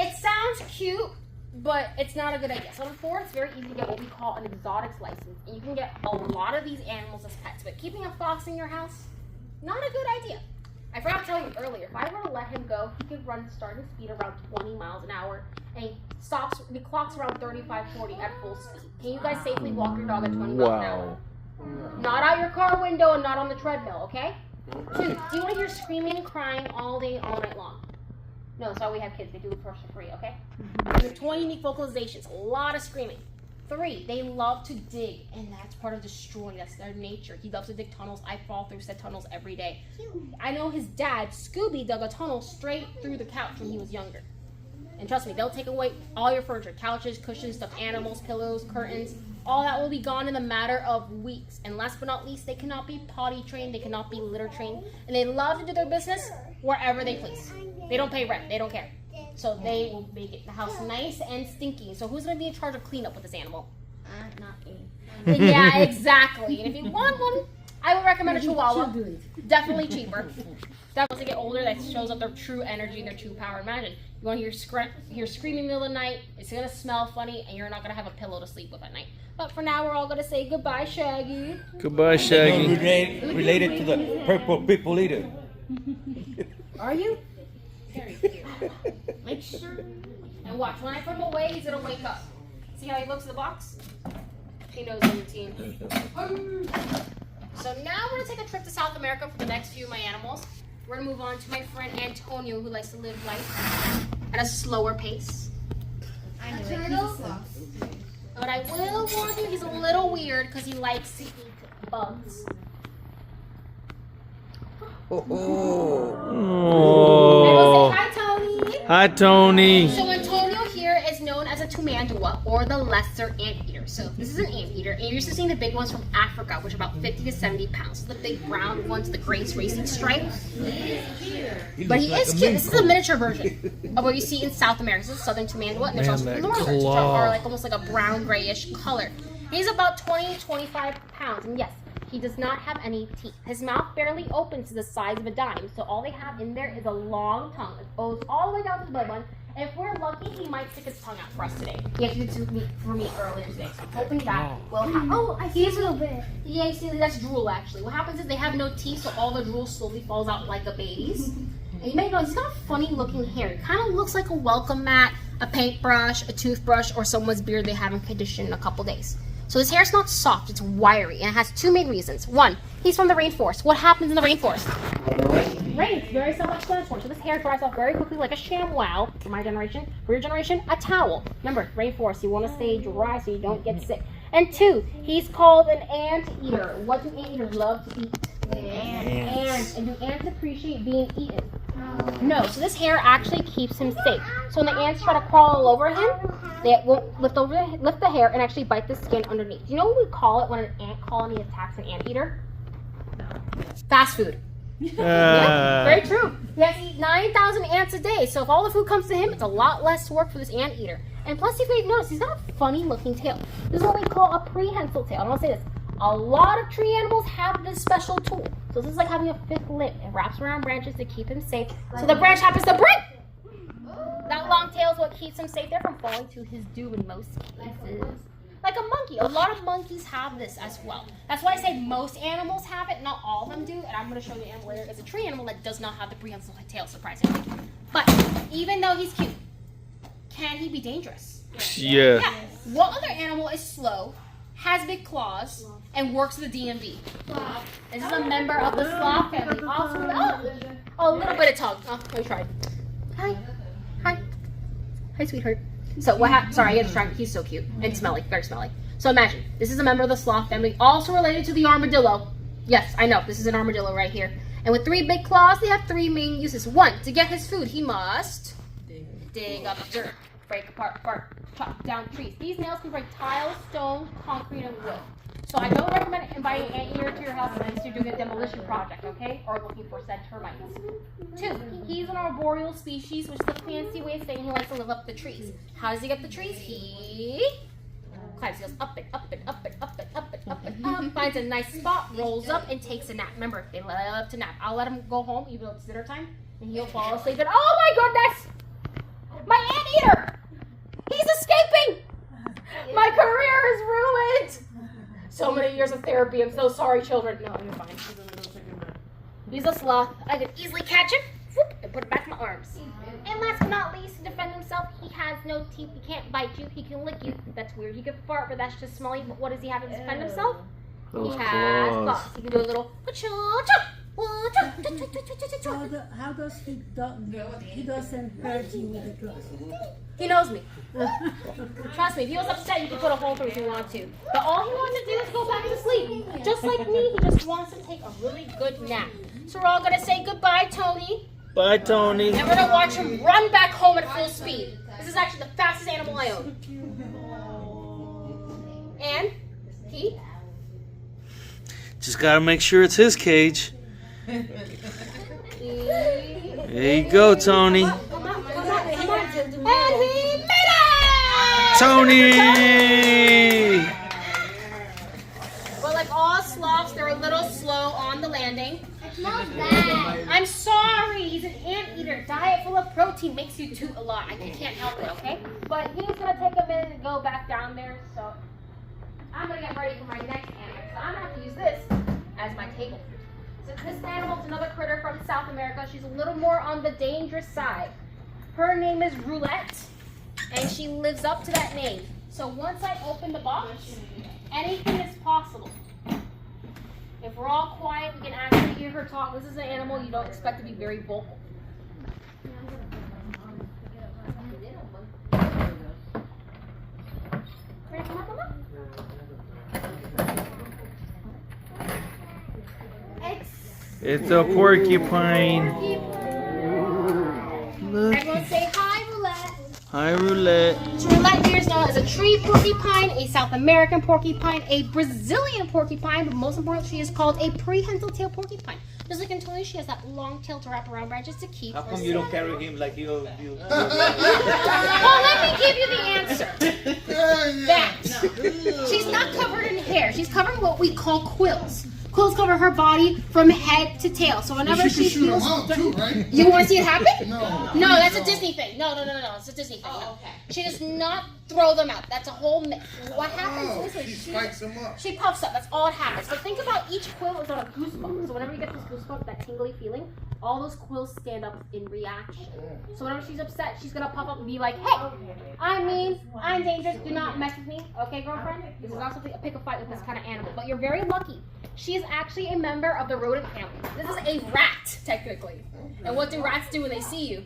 It sounds cute, but it's not a good idea. So in Florida, it's very easy to get what we call an exotics license, and you can get a lot of these animals as pets. But keeping a fox in your house, not a good idea. I forgot to tell you earlier, if I were to let him go, he could run starting speed around 20 miles an hour, and he clocks around 35, 40 at full speed. Can you guys safely walk your dog at 20 miles an hour? Not out your car window and not on the treadmill, okay? 2, do you want to hear screaming and crying all day, all night long? No, that's why we have kids. They do it for free, okay? They have 20 unique vocalizations, a lot of screaming. 3, they love to dig, and that's part of destroying. That's their nature. He loves to dig tunnels. I fall through said tunnels every day. I know his dad, Scooby, dug a tunnel straight through the couch when he was younger. And trust me, they'll take away all your furniture, couches, cushions, stuffed animals, pillows, curtains. All that will be gone in a matter of weeks. And last but not least, they cannot be potty trained. They cannot be litter trained. And they love to do their business wherever they please. They don't pay rent. They don't care. So they will make it the house nice and stinky. So who's going to be in charge of cleanup with this animal? Not me. Yeah, exactly. And if you want one, I would recommend a Chihuahua. Definitely cheaper. That once they get older, that shows up their true energy and their true power. Imagine you want to hear screaming in the middle of the night. It's gonna smell funny, and you're not gonna have a pillow to sleep with at night. But for now, we're all gonna say goodbye, Shaggy. Goodbye, Shaggy. Related to the purple people eater. Are you? Very cute. Make sure. And watch, when I put him away, he's gonna wake up. See how he looks in the box? He knows the routine. So now we're gonna take a trip to South America for the next few of my animals. We're gonna move on to my friend Antonio, who likes to live life at a slower pace. I know it. But I will warn you, he's a little weird because he likes to eat bugs. Oh, I will Oh. say hi, Tony. Hi, Tony. So Antonio here is known as a tumandua, or the lesser anteater. So this is an anteater, and you're used to seeing the big ones from Africa, which are about 50 to 70 pounds. The big brown ones, the grace racing stripe. But he is cute. This is a miniature version of what you see in South America. This is southern tumandua, and there's Man, also that northern, which claw. are like almost like a brown grayish color. He's about 20, 25 pounds, and yes, he does not have any teeth. His mouth barely opens to the size of a dime, so all they have in there is a long tongue that goes all the way down to the belly button. And if we're lucky, he might stick his tongue out for us today. He actually did for me earlier today, so I'm hoping that will happen. Oh, I see a little bit. Yeah, you see, that's drool actually. What happens is they have no teeth, so all the drool slowly falls out like a baby's. And you may know he's got a funny looking hair. It kind of looks like a welcome mat, a paintbrush, a toothbrush, or someone's beard they haven't conditioned in a couple days. So his hair's not soft, it's wiry, and it has 2 main reasons. 1, he's from the rainforest. What happens in the rainforest? Rain. It's very self-explanatory. So this hair dries off very quickly like a ShamWow for my generation. For your generation, a towel. Remember, rainforest, you want to stay dry so you don't get sick. And 2, he's called an anteater. What do anteaters love to eat? Ants. And do ants appreciate being eaten? No. So this hair actually keeps him safe. So when the ants try to crawl all over him, they won't lift the hair and actually bite the skin underneath. Do you know what we call it when an ant colony attacks an anteater? Fast food. Yeah, very true. He has to eat 9,000 ants a day, so if all the food comes to him, it's a lot less work for this anteater. And plus, if you've noticed, he's got a funny looking tail. This is what we call a prehensile tail. And I'll say this, a lot of tree animals have this special tool. So this is like having a 5th limb. It wraps around branches to keep him safe. So the branch happens to break! That long tail is what keeps him safe there from falling to his doom in most cases. Like a monkey. A lot of monkeys have this as well. That's why I say most animals have it, not all of them do. And I'm going to show you an animal later. It's a tree animal that does not have the prehensile tail, surprisingly. But even though he's cute, can he be dangerous? Yeah. Yeah. What other animal is slow, has big claws, and works at the DMV. This is a member of the sloth family. Also, a little bit of tongue. Oh, I tried. Hi. Hi, sweetheart. So what happened? Sorry, I get distracted. He's so cute and smelly, very smelly. So imagine, this is a member of the sloth family, also related to the armadillo. Yes, I know, this is an armadillo right here. And with 3 big claws, they have 3 main uses. 1, to get his food, he must dig up dirt, break apart bark, chop down trees. These nails can break tiles, stone, concrete, and wood. So I don't recommend inviting an anteater to your house unless you're doing a demolition project, okay? Or looking for said termites. 2, he's an arboreal species, which is a fancy way of saying he likes to live up the trees. How does he get the trees? He climbs, he goes up and up and up and up and up and up and up, finds a nice spot, rolls up, and takes a nap. Remember, they love to nap. I'll let him go home, even though it's dinner time, and he'll fall asleep. And oh my goodness! My anteater! He's escaping! My career is ruined! So many years of therapy. I'm so sorry, children. No, you're fine. He's a sloth. I could easily catch him, whoop, and put it back in my arms. And last but not least, to defend himself, he has no teeth. He can't bite you. He can lick you. That's weird. He can fart, but that's just smelly. But what does he have to defend himself? Those He has claws. claws. He can do a little. How does he he doesn't hurt you with the claws? He knows me. Trust me, if he was upset, you could put a hole through if you want to. But all he wants to do is go back to sleep. Just like me, he just wants to take a really good nap. So we're all going to say goodbye, Tony. Bye, Tony. And we're going to watch him run back home at full speed. This is actually the fastest animal I own. And he... Just gotta make sure it's his cage. There you go, Tony. Come on. And he made it! Tony! Well, like all sloths, they're a little slow on the landing. Not bad. I'm sorry, he's an anteater. Diet full of protein makes you toot a lot. I can't help it, okay? But he's gonna take a minute to go back down there, so I'm gonna get ready for my next animal. So I'm gonna have to use this as my table. So this animal's another critter from South America. She's a little more on the dangerous side. Her name is Roulette, and she lives up to that name. So once I open the box, anything is possible. If we're all quiet, we can actually hear her talk. This is an animal you don't expect to be very vocal. It's a porcupine. Look. Everyone say hi, Roulette. Hi, Roulette. So Roulette here is known as a tree porcupine, a South American porcupine, a Brazilian porcupine, but most importantly, she is called a prehensile tail porcupine. Just like in Tony, she has that long tail to wrap around branches to keep How her come you don't safe. carry him like you? Well, let me give you the answer. That she's not covered in hair. She's covered in what we call quills. Quills cover her body from head to tail. So whenever she shoot him feels, out too, right? you want to see it happen? No. No, that's a Disney thing. No, it's a Disney thing. No. okay. She does not throw them out. That's a whole myth. What happens Oh, is she spikes him up. she puffs up. That's all it happens. But think about each quill is on a goosebump. So whenever you get this goosebump, that tingly feeling, all those quills stand up in reaction. So whenever she's upset, she's gonna puff up and be like, "Hey, I'm mean. I'm dangerous. Do not mess with me, okay, girlfriend?" This is not something to pick a fight with this kind of animal. But you're very lucky. She is actually a member of the rodent family. This is a rat, technically. And what do rats do when they see you?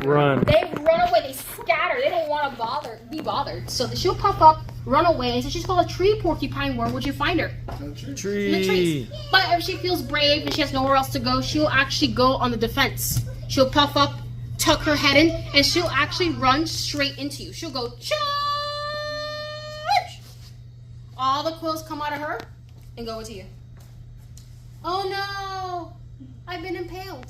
Run. They run away. They scatter. They don't want to be bothered. So she'll puff up, run away. And so she's called a tree porcupine. Where would you find her? In the trees. Tree. But if she feels brave and she has nowhere else to go, she'll actually go on the defense. She'll puff up, tuck her head in, and she'll actually run straight into you. She'll go, charge! All the quills come out of her and go into you. Oh no! I've been impaled.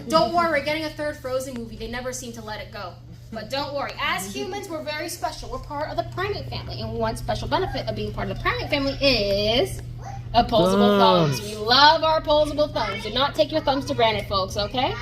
Don't worry, we're getting a third Frozen movie. They never seem to let it go. But don't worry, as humans, we're very special. We're part of the primate family. And one special benefit of being part of the primate family is opposable thumbs. We love our opposable thumbs. Do not take your thumbs for granted, folks, okay?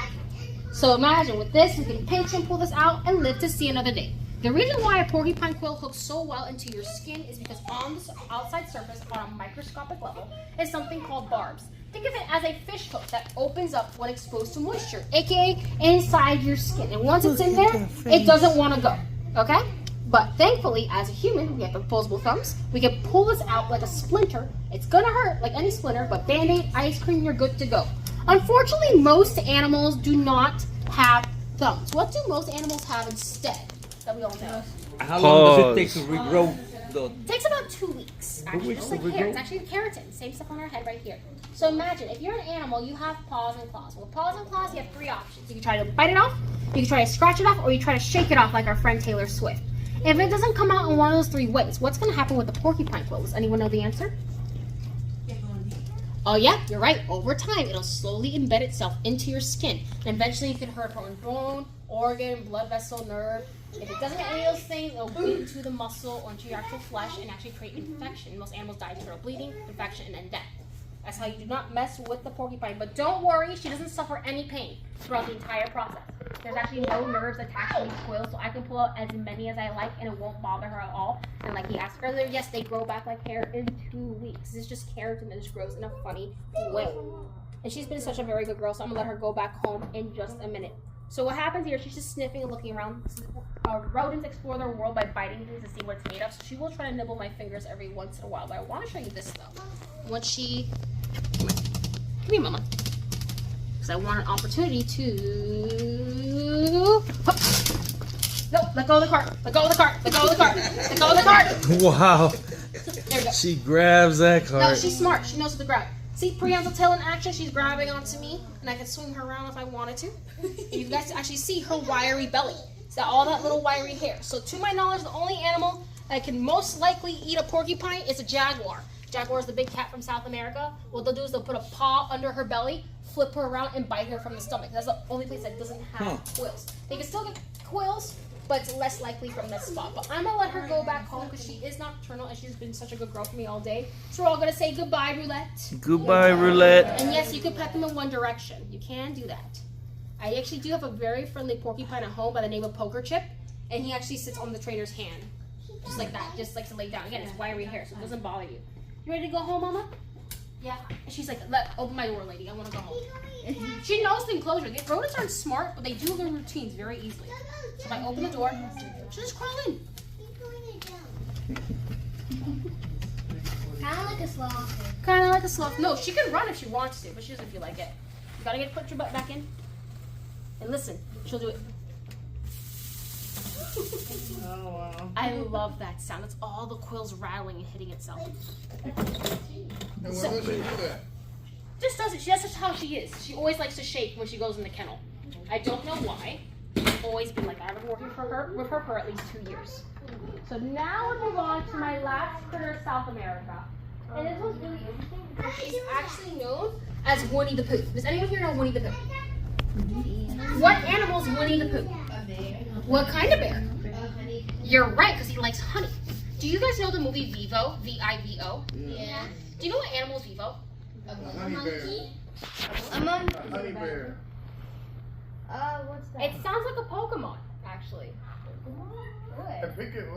So imagine with this, you can pinch and pull this out and live to see another day. The reason why a porcupine quill hooks so well into your skin is because on the outside surface, on a microscopic level, is something called barbs. Think of it as a fish hook that opens up when exposed to moisture, aka inside your skin. And once it's in there, it doesn't want to go. Okay? But thankfully, as a human, we have opposable thumbs. We can pull this out like a splinter. It's gonna hurt like any splinter, but Band-Aid, ice cream, you're good to go. Unfortunately, most animals do not have thumbs. What do most animals have instead that we all know? How long does it take to regrow the? It takes about 2 weeks, actually, just like hair. It's actually keratin, same stuff on our head right here. So imagine, if you're an animal, you have paws and claws. Well, paws and claws, you have 3 options. You can try to bite it off, you can try to scratch it off, or you try to shake it off like our friend Taylor Swift. If it doesn't come out in one of those 3 ways, what's going to happen with the porcupine quill? Does anyone know the answer? Oh yeah, you're right. Over time, it'll slowly embed itself into your skin, and eventually you can hurt from bone, organ, blood vessel, nerve. If it doesn't get any of those things, it'll bleed into the muscle or into your actual flesh and actually create infection. Most animals die due to bleeding, infection, and then death. That's how you do not mess with the porcupine. But don't worry, she doesn't suffer any pain throughout the entire process. There's actually no nerves attached to these quills, so I can pull out as many as I like and it won't bother her at all. And like he asked earlier, yes, they grow back like hair in 2 weeks. It's just keratin that just grows in a funny way. And she's been such a very good girl, so I'm gonna let her go back home in just a minute. So what happens here, she's just sniffing and looking around. Rodents explore their world by biting things to see what it's made of. So she will try to nibble my fingers every once in a while. But I want to show you this though. Once she, come here, mama. Because I want an opportunity to, no, let go of the cart. Let go of the cart. Let go of the cart. Let go of the cart. Wow. There we go. She grabs that No, cart. she's smart. She knows what to grab. See, prehensile tail in action. She's grabbing onto me, and I can swing her around if I wanted to. And you guys actually see her wiry belly. So all that little wiry hair. So to my knowledge, the only animal that can most likely eat a porcupine is a jaguar. Jaguar is the big cat from South America. What they'll do is they'll put a paw under her belly, flip her around, and bite her from the stomach. That's the only place that doesn't have quills. They can still get quills, but it's less likely from this spot. But I'm gonna let her go back home because she is nocturnal and she's been such a good girl for me all day. So we're all gonna say goodbye, Roulette. Goodbye, Roulette. And yes, you can pet them in one direction. You can do that. I actually do have a very friendly porcupine at home by the name of Poker Chip, and he actually sits on the trainer's hand, just like that, just likes to lay down. Again, it's wiry hair, so it doesn't bother you. You ready to go home, Mama? Yeah. And she's like, open my door, lady. I want to go home. She knows the enclosure. The rodents aren't smart, but they do their routines very easily. So if I open the door, she'll just crawl in. Kind of like a sloth. Kind of like a sloth. No, she can run if she wants to, but she doesn't feel like it. You gotta put your butt back in. And listen, she'll do it. Oh, wow. I love that sound. It's all the quills rattling and hitting itself. And when does she do that? Just does it. That's just how she is. She always likes to shake when she goes in the kennel. I don't know why. She's always been like that. I've been working with her for at least 2 years. So now we move on to my last critter, South America. And this one's really interesting because she's actually known as Winnie the Pooh. Does anyone here know Winnie the Pooh? What animal is Winnie the Pooh? A bear. What kind of bear? Honey. You're right, because he likes honey. Do you guys know the movie Vivo? V-I-V-O? Yeah. Do you know what animal is Vivo? A honey bear. monkey? A honey bear. What's that? It sounds like a Pokemon, actually. I pick it,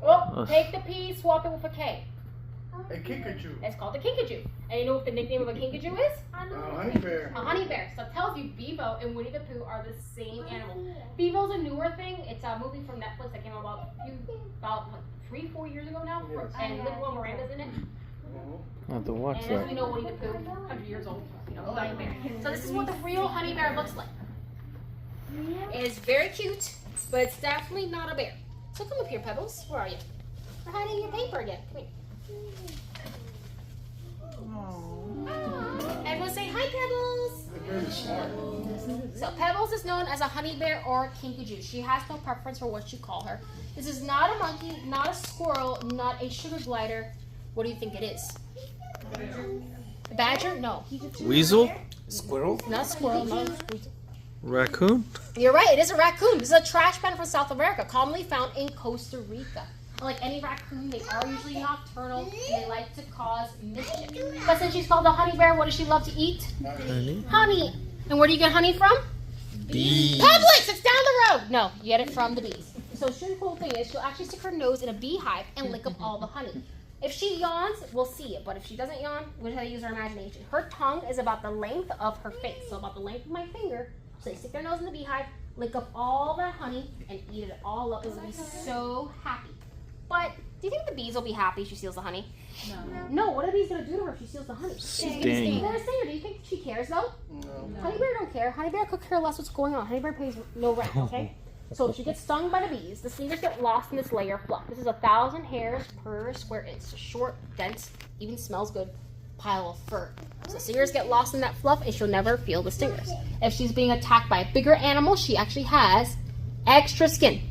Oh, take the P, swap it with a K. a Kikachu. It's called the Kinkajou. And you know what the nickname of a Kinkajou is? Honey bear. A honey bear. So it tells you Bevo and Winnie the Pooh are the same animal. Bevo's a newer thing. It's a movie from Netflix that came out about 3-4 years ago now. And Lin-Manuel Miranda's in it. I have to watch And as we that. know, Winnie the Pooh, 100 years old. You know, honey bear. So this is what the real honey bear looks like. It is very cute, but it's definitely not a bear. So come up here, Pebbles. Where are you? We're hiding your paper again. Come here. Everyone say hi, Pebbles. They're very smart. So Pebbles is known as a honey bear or a kinkajou. She has no preference for what you call her. This is not a monkey, not a squirrel, not a sugar glider. What do you think it is? A badger? No. Weasel? Squirrel? Not a squirrel, not a weasel. Raccoon? You're right, it is a raccoon. This is a trash panda from South America, commonly found in Costa Rica. Like any raccoon, they are usually nocturnal and they like to cause mischief. But since she's called a honey bear, what does she love to eat? Honey? Honey. And where do you get honey from? Bees. Publix! It's down the road! No, you get it from the bees. So the cool thing is she'll actually stick her nose in a beehive and lick up all the honey. If she yawns, we'll see it. But if she doesn't yawn, we'll have to use our imagination. Her tongue is about the length of her face. So about the length of my finger. So they stick their nose in the beehive, lick up all that honey, and eat it all up. It will be so happy. But do you think the bees will be happy if she steals the honey? No. What are bees gonna do to her if she steals the honey? Sting. They're gonna sting her. Do you think she cares though? No. Honey bear don't care. Honey bear could care less what's going on. Honey bear pays no rent. Okay. So if she gets stung by the bees, the stingers get lost in this layer of fluff. This is 1,000 hairs per square inch. It's a short, dense, even smells good pile of fur. So stingers get lost in that fluff and she'll never feel the stingers. If she's being attacked by a bigger animal, she actually has extra skin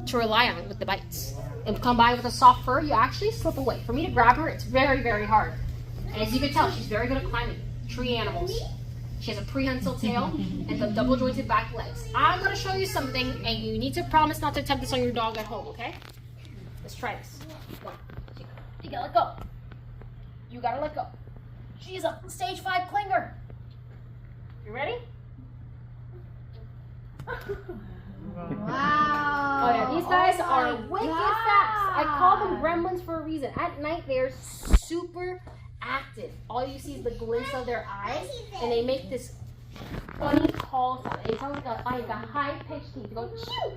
to rely on with the bites. And come by with a soft fur, you actually slip away. For me to grab her, it's very, very hard. And as you can tell, she's very good at climbing tree animals. She has a prehensile tail and the double jointed back legs. I'm going to show you something and you need to promise not to attempt this on your dog at home, okay? Let's try this. 1, 2. You gotta let go. You gotta let go. She's a stage 5 clinger. You ready? Wow. Oh yeah, these guys are my wicked God. fast. I call them gremlins for a reason. At night, they're super active. All you see is the glints of their eyes, and they make this funny call sound. It sounds like a high-pitched teeth. They go chew, chew,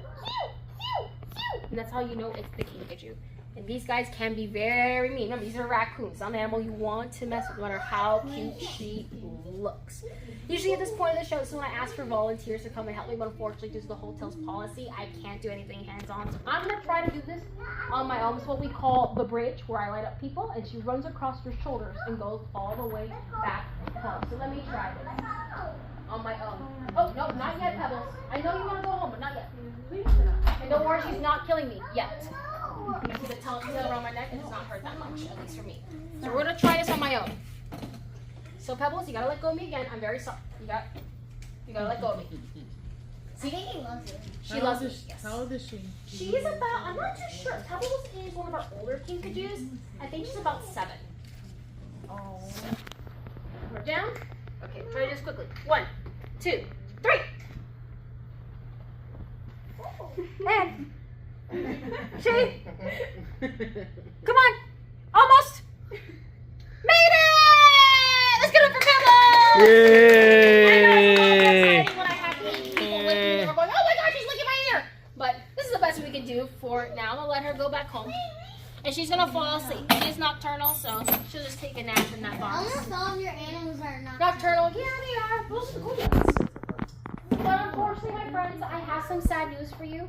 chew, chew. And that's how you know it's the kinkajou. And these guys can be very mean. Remember, these are raccoons. It's not an animal you want to mess with, no matter how cute she looks. Usually at this point of the show, this is when I ask for volunteers to come and help me, but unfortunately, due to the hotel's policy, I can't do anything hands-on. So I'm going to try to do this on my own. It's what we call the bridge, where I light up people, and she runs across your shoulders and goes all the way back home. So let me try this on my own. Oh, no, not yet, Pebbles. I know you want to go home, but not yet. And don't worry, she's not killing me yet. I see the tail around my neck, and it's not hurt that much, at least for me. So we're going to try this on my own. So Pebbles, you gotta let go of me again. I'm very sorry. You gotta let go of me. See? He loves it. She loves me. Yes. How old is she? She's about, I'm not too sure. Pebbles is one of our older kinkajous. I think she's about 7. Oh. We're down. Okay, try this quickly. 1, 2, 3. And she. Come on. Almost. Made it! Let's get it for Pebbles! Yay! I know it's exciting when I have people licking me and we're going, oh my gosh, she's licking my ear! But this is the best we can do for now. I'm gonna let her go back home. And she's gonna fall asleep. She is nocturnal, so she'll just take a nap in that box. Almost all of your animals are Nocturnal, yeah, they are. Those are the cool ones. But unfortunately, my friends, I have some sad news for you.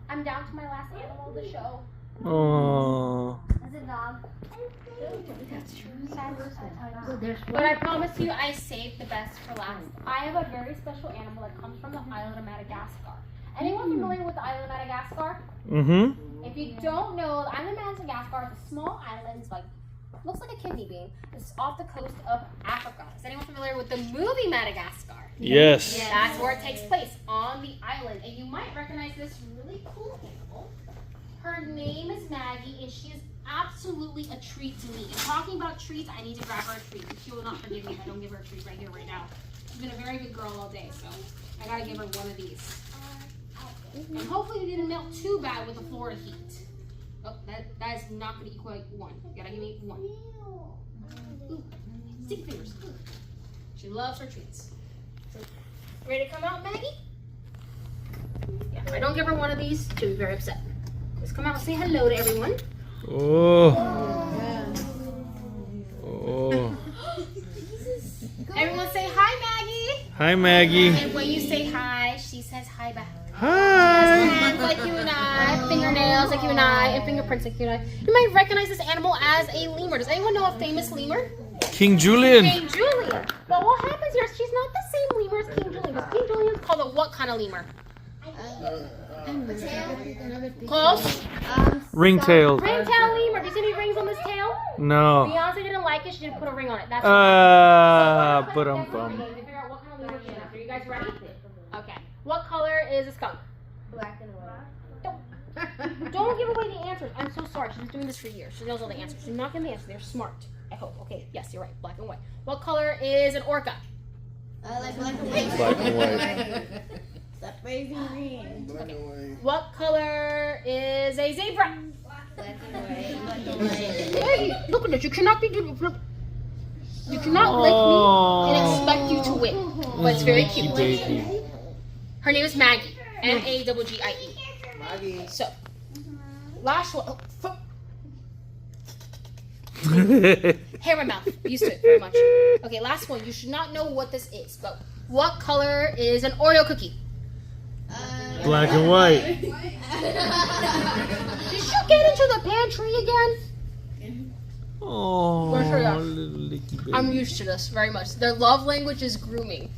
I'm down to my last animal of the show. Oh. As a dog. That's true. Sad news. But I promise you, I saved the best for last. I have a very special animal that comes from the island of Madagascar. Anyone familiar with the island of Madagascar? Mm-hmm. If you don't know, the island of Madagascar is a small island, it's like looks like a kidney bean. It's off the coast of Africa. Is anyone familiar with the movie Madagascar? Yes. That's where it takes place, on the island. And you might recognize this really cool animal. Her name is Maggie, and she is absolutely a treat to me. And talking about treats, I need to grab her a treat. She will not forgive me if I don't give her a treat right here, right now. She's been a very good girl all day, so I gotta give her one of these. And hopefully it didn't melt too bad with the Florida heat. Oh, that is not gonna equal 1. You gotta give me 1. Ooh, sticky fingers. Ooh. She loves her treats. So, ready to come out, Maggie? Yeah, if I don't give her one of these, she'll be very upset. Let's come out and say hello to everyone. Oh. Oh. Everyone say hi, Maggie. Hi, Maggie. And when you say hi, she says hi back. Hi. Hands like you and I, fingernails like you and I, and fingerprints like you and I. You might recognize this animal as a lemur. Does anyone know a famous lemur? King Julian. King Julian. But what happens here is she's not the same lemur as King Julian. Because King Julian is called a what kind of lemur? Close. Ringtailed. Ringtail lemur. Do you see any rings on this tail? No. Beyonce didn't like it. She didn't put a ring on it. That's why. But To figure out what kind of lemur she is. Are you guys ready? Okay. What color is a skunk? Black and white. Don't give away the answers. I'm so sorry. She's been doing this for years. She knows all the answers. She's not giving the answers. They're smart. I hope. Okay. Yes, you're right. Black and white. What color is an orca? I like black and white. Black and white. Stop raising green. Black and white. What color is a zebra? Black and white. Black and white. Hey, look at this. You cannot be doing. You cannot lick me and expect you to win. But it's very cute. Baby. Her name is Maggie. Maggie. Maggie. So, last one. Hair in my mouth. Used to it very much. Okay, last one. You should not know what this is, but what color is an Oreo cookie? Black and white. Did you get into the pantry again? Oh, Where's her dog? little licky baby. I'm used to this very much. Their love language is grooming.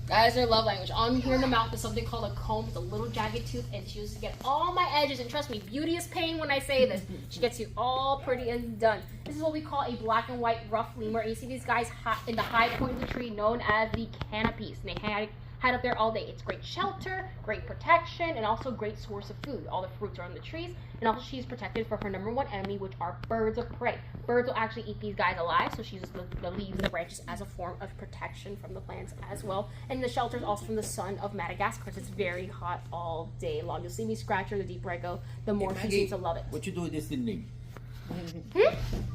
That is their love language. On here in the mouth is something called a comb with a little jagged tooth, and she used to get all my edges. And trust me, beauty is pain when I say this. She gets you all pretty and done. This is what we call a black and white rough lemur. And you see these guys in the high point of the tree, known as the canopies, and they hide up there all day. It's great shelter, great protection, and also great source of food. All the fruits are on the trees, and also she's protected for her number one enemy, which are birds of prey. Birds will actually eat these guys alive, so she uses the leaves and the branches as a form of protection from the plants as well. And the shelter is also from the sun of Madagascar, because it's very hot all day long. You'll see me scratch her the deeper I go, the more she seems to love it. What you do this evening?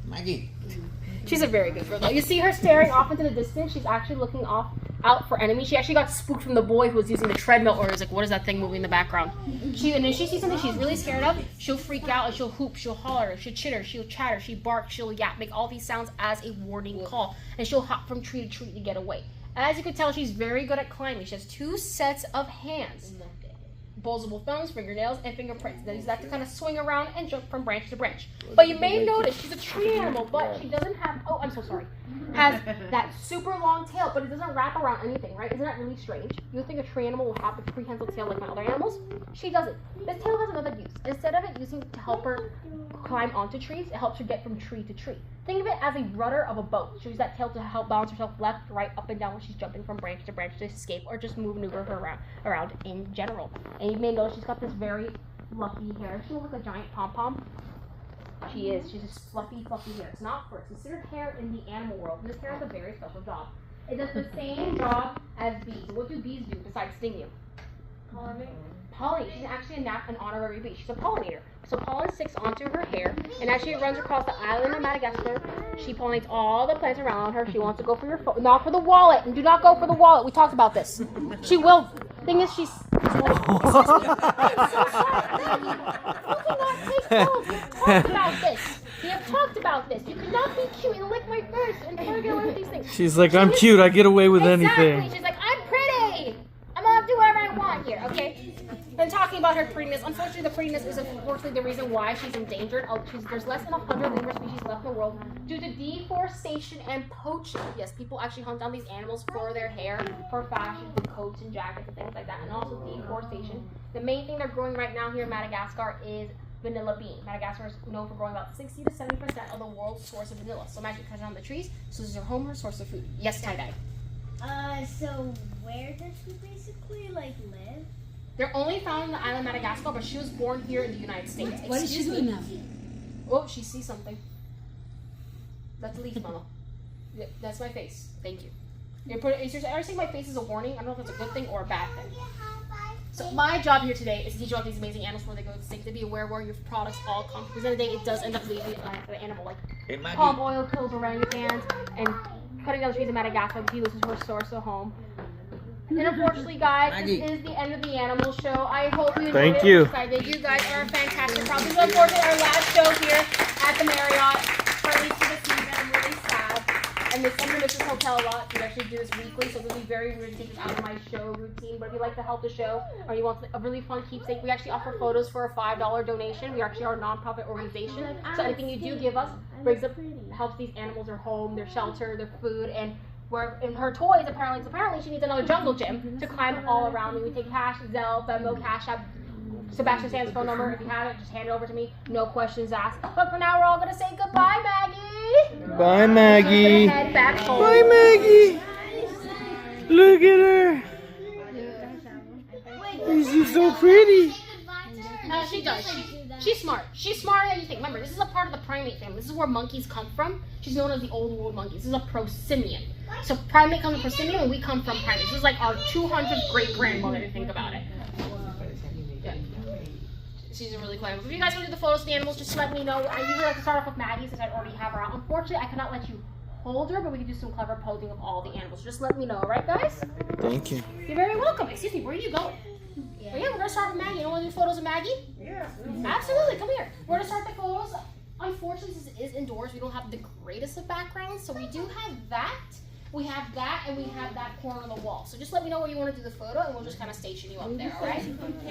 Maggie. She's a very good girl, though. You see her staring off into the distance. She's actually looking out for enemies. She actually got spooked from the boy who was using the treadmill, or was like, what is that thing moving in the background? And if she sees something she's really scared of, she'll freak out and she'll hoop, she'll holler, she'll chitter, she'll chatter, she'll bark, she'll yap, make all these sounds as a warning call, and she'll hop from tree to tree to get away. As you can tell, she's very good at climbing. She has 2 sets of hands. Opposable thumbs, fingernails, and fingerprints. Then use that to kind of swing around and jump from branch to branch. But you may notice she's a tree animal, but she doesn't have, oh, I'm so sorry, has that super long tail, but it doesn't wrap around anything, right? Isn't that really strange? You would think a tree animal will have a prehensile tail like my other animals. She doesn't. This tail has another use. Instead of it using it to help her climb onto trees, it helps her get from tree to tree. Think of it as a rudder of a boat. She'll use that tail to help balance herself left, right, up, and down when she's jumping from branch to branch to escape or just maneuver her around in general. And you may notice she's got this very fluffy hair. She looks like a giant pom-pom. She is. She's just fluffy hair. It's not fur. It's considered hair in the animal world. This hair has a very special job. It does the same job as bees. What do bees do besides sting you? Pollinate. She's actually an honorary bee. She's a pollinator. So pollen sticks onto her hair, and as she runs across the island of Madagascar, she pollinates all the plants around her. She wants to go for your phone, not for the wallet, and do not go for the wallet. We talked about this. She will. Thing is, she's. You cannot take phones. We have talked about this. We have talked about this. You cannot be cute and lick my face and forget all of these things. She's like, I'm cute. I get away with anything. Exactly. She's like, I'm pretty. I'm gonna do whatever I want here. Okay. And talking about her prettiness, unfortunately, the prettiness is unfortunately the reason why she's endangered. There's less than 100 lemur species left in the world due to deforestation and poaching. Yes, people actually hunt down these animals for their hair, for fashion, for coats and jackets and things like that, and also deforestation. The main thing they're growing right now here in Madagascar is vanilla bean. Madagascar is known for growing about 60 to 70% of the world's source of vanilla. So imagine cutting down the trees, so this is her home, her source of food. Yes, tie-dye. So where does she basically live? They're only found in the island of Madagascar, but she was born here in the United States. What is she doing now? Oh, she sees something. That's a leaf, Mama. Yeah, that's my face. Thank you. Are you saying my face is a warning? I don't know if that's a good thing or a bad thing. So my job here today is to teach you about these amazing animals before they go extinct. To be aware where your products all come from. Because at the end of the day, it does end up leaving the animal. Like palm oil kills orangutans, and cutting down the trees in Madagascar, he loses her source of home. And unfortunately, guys, this is the end of the animal show. I hope you enjoyed it. Thank you. Excited. You guys are a fantastic crowd. This is unfortunately our last show here at the Marriott, for at least for the season. I'm really sad. And I'm going to miss this hotel a lot. We actually do this weekly, so it'll be very weird to take this out of my show routine. But if you like to help the show, or you want a really fun keepsake, we actually offer photos for a $5 donation. We actually are a non-profit organization. So anything you do give us helps these animals, their home, their shelter, their food, and where in her toys, apparently she needs another jungle gym to climb all around me. We take cash, Zelle, Venmo, Cash App, Sebastian Sands' phone number. If you have it, just hand it over to me. No questions asked. But for now, we're all gonna say goodbye, Maggie. Bye, Maggie. Head back home. Bye, Maggie. Look at her. She's so pretty. She does. She's smart. She's smarter than you think. Remember, this is a part of the primate family. This is where monkeys come from. She's known as the old world monkeys. This is a prosimian. So primate comes from prosimian, and we come from primate. This is like our 200th great grandmother, if you think about it. Yeah. She's a really cool animal. If you guys want to do the photos of the animals, just let me know. I usually like to start off with Maggie since I already have her out. Unfortunately, I cannot let you holder, but we can do some clever posing of all the animals. Just let me know, alright guys? Thank you. You're very welcome. Excuse me, where are you going? Yeah. Well, yeah, we're gonna start with Maggie. You want to do photos of Maggie? Yeah. Absolutely, come here. We're gonna start the photos. Unfortunately, this is indoors. We don't have the greatest of backgrounds, so we do have that. We have that, and we have that corner of the wall. So just let me know where you want to do the photo, and we'll just kind of station you up there, alright?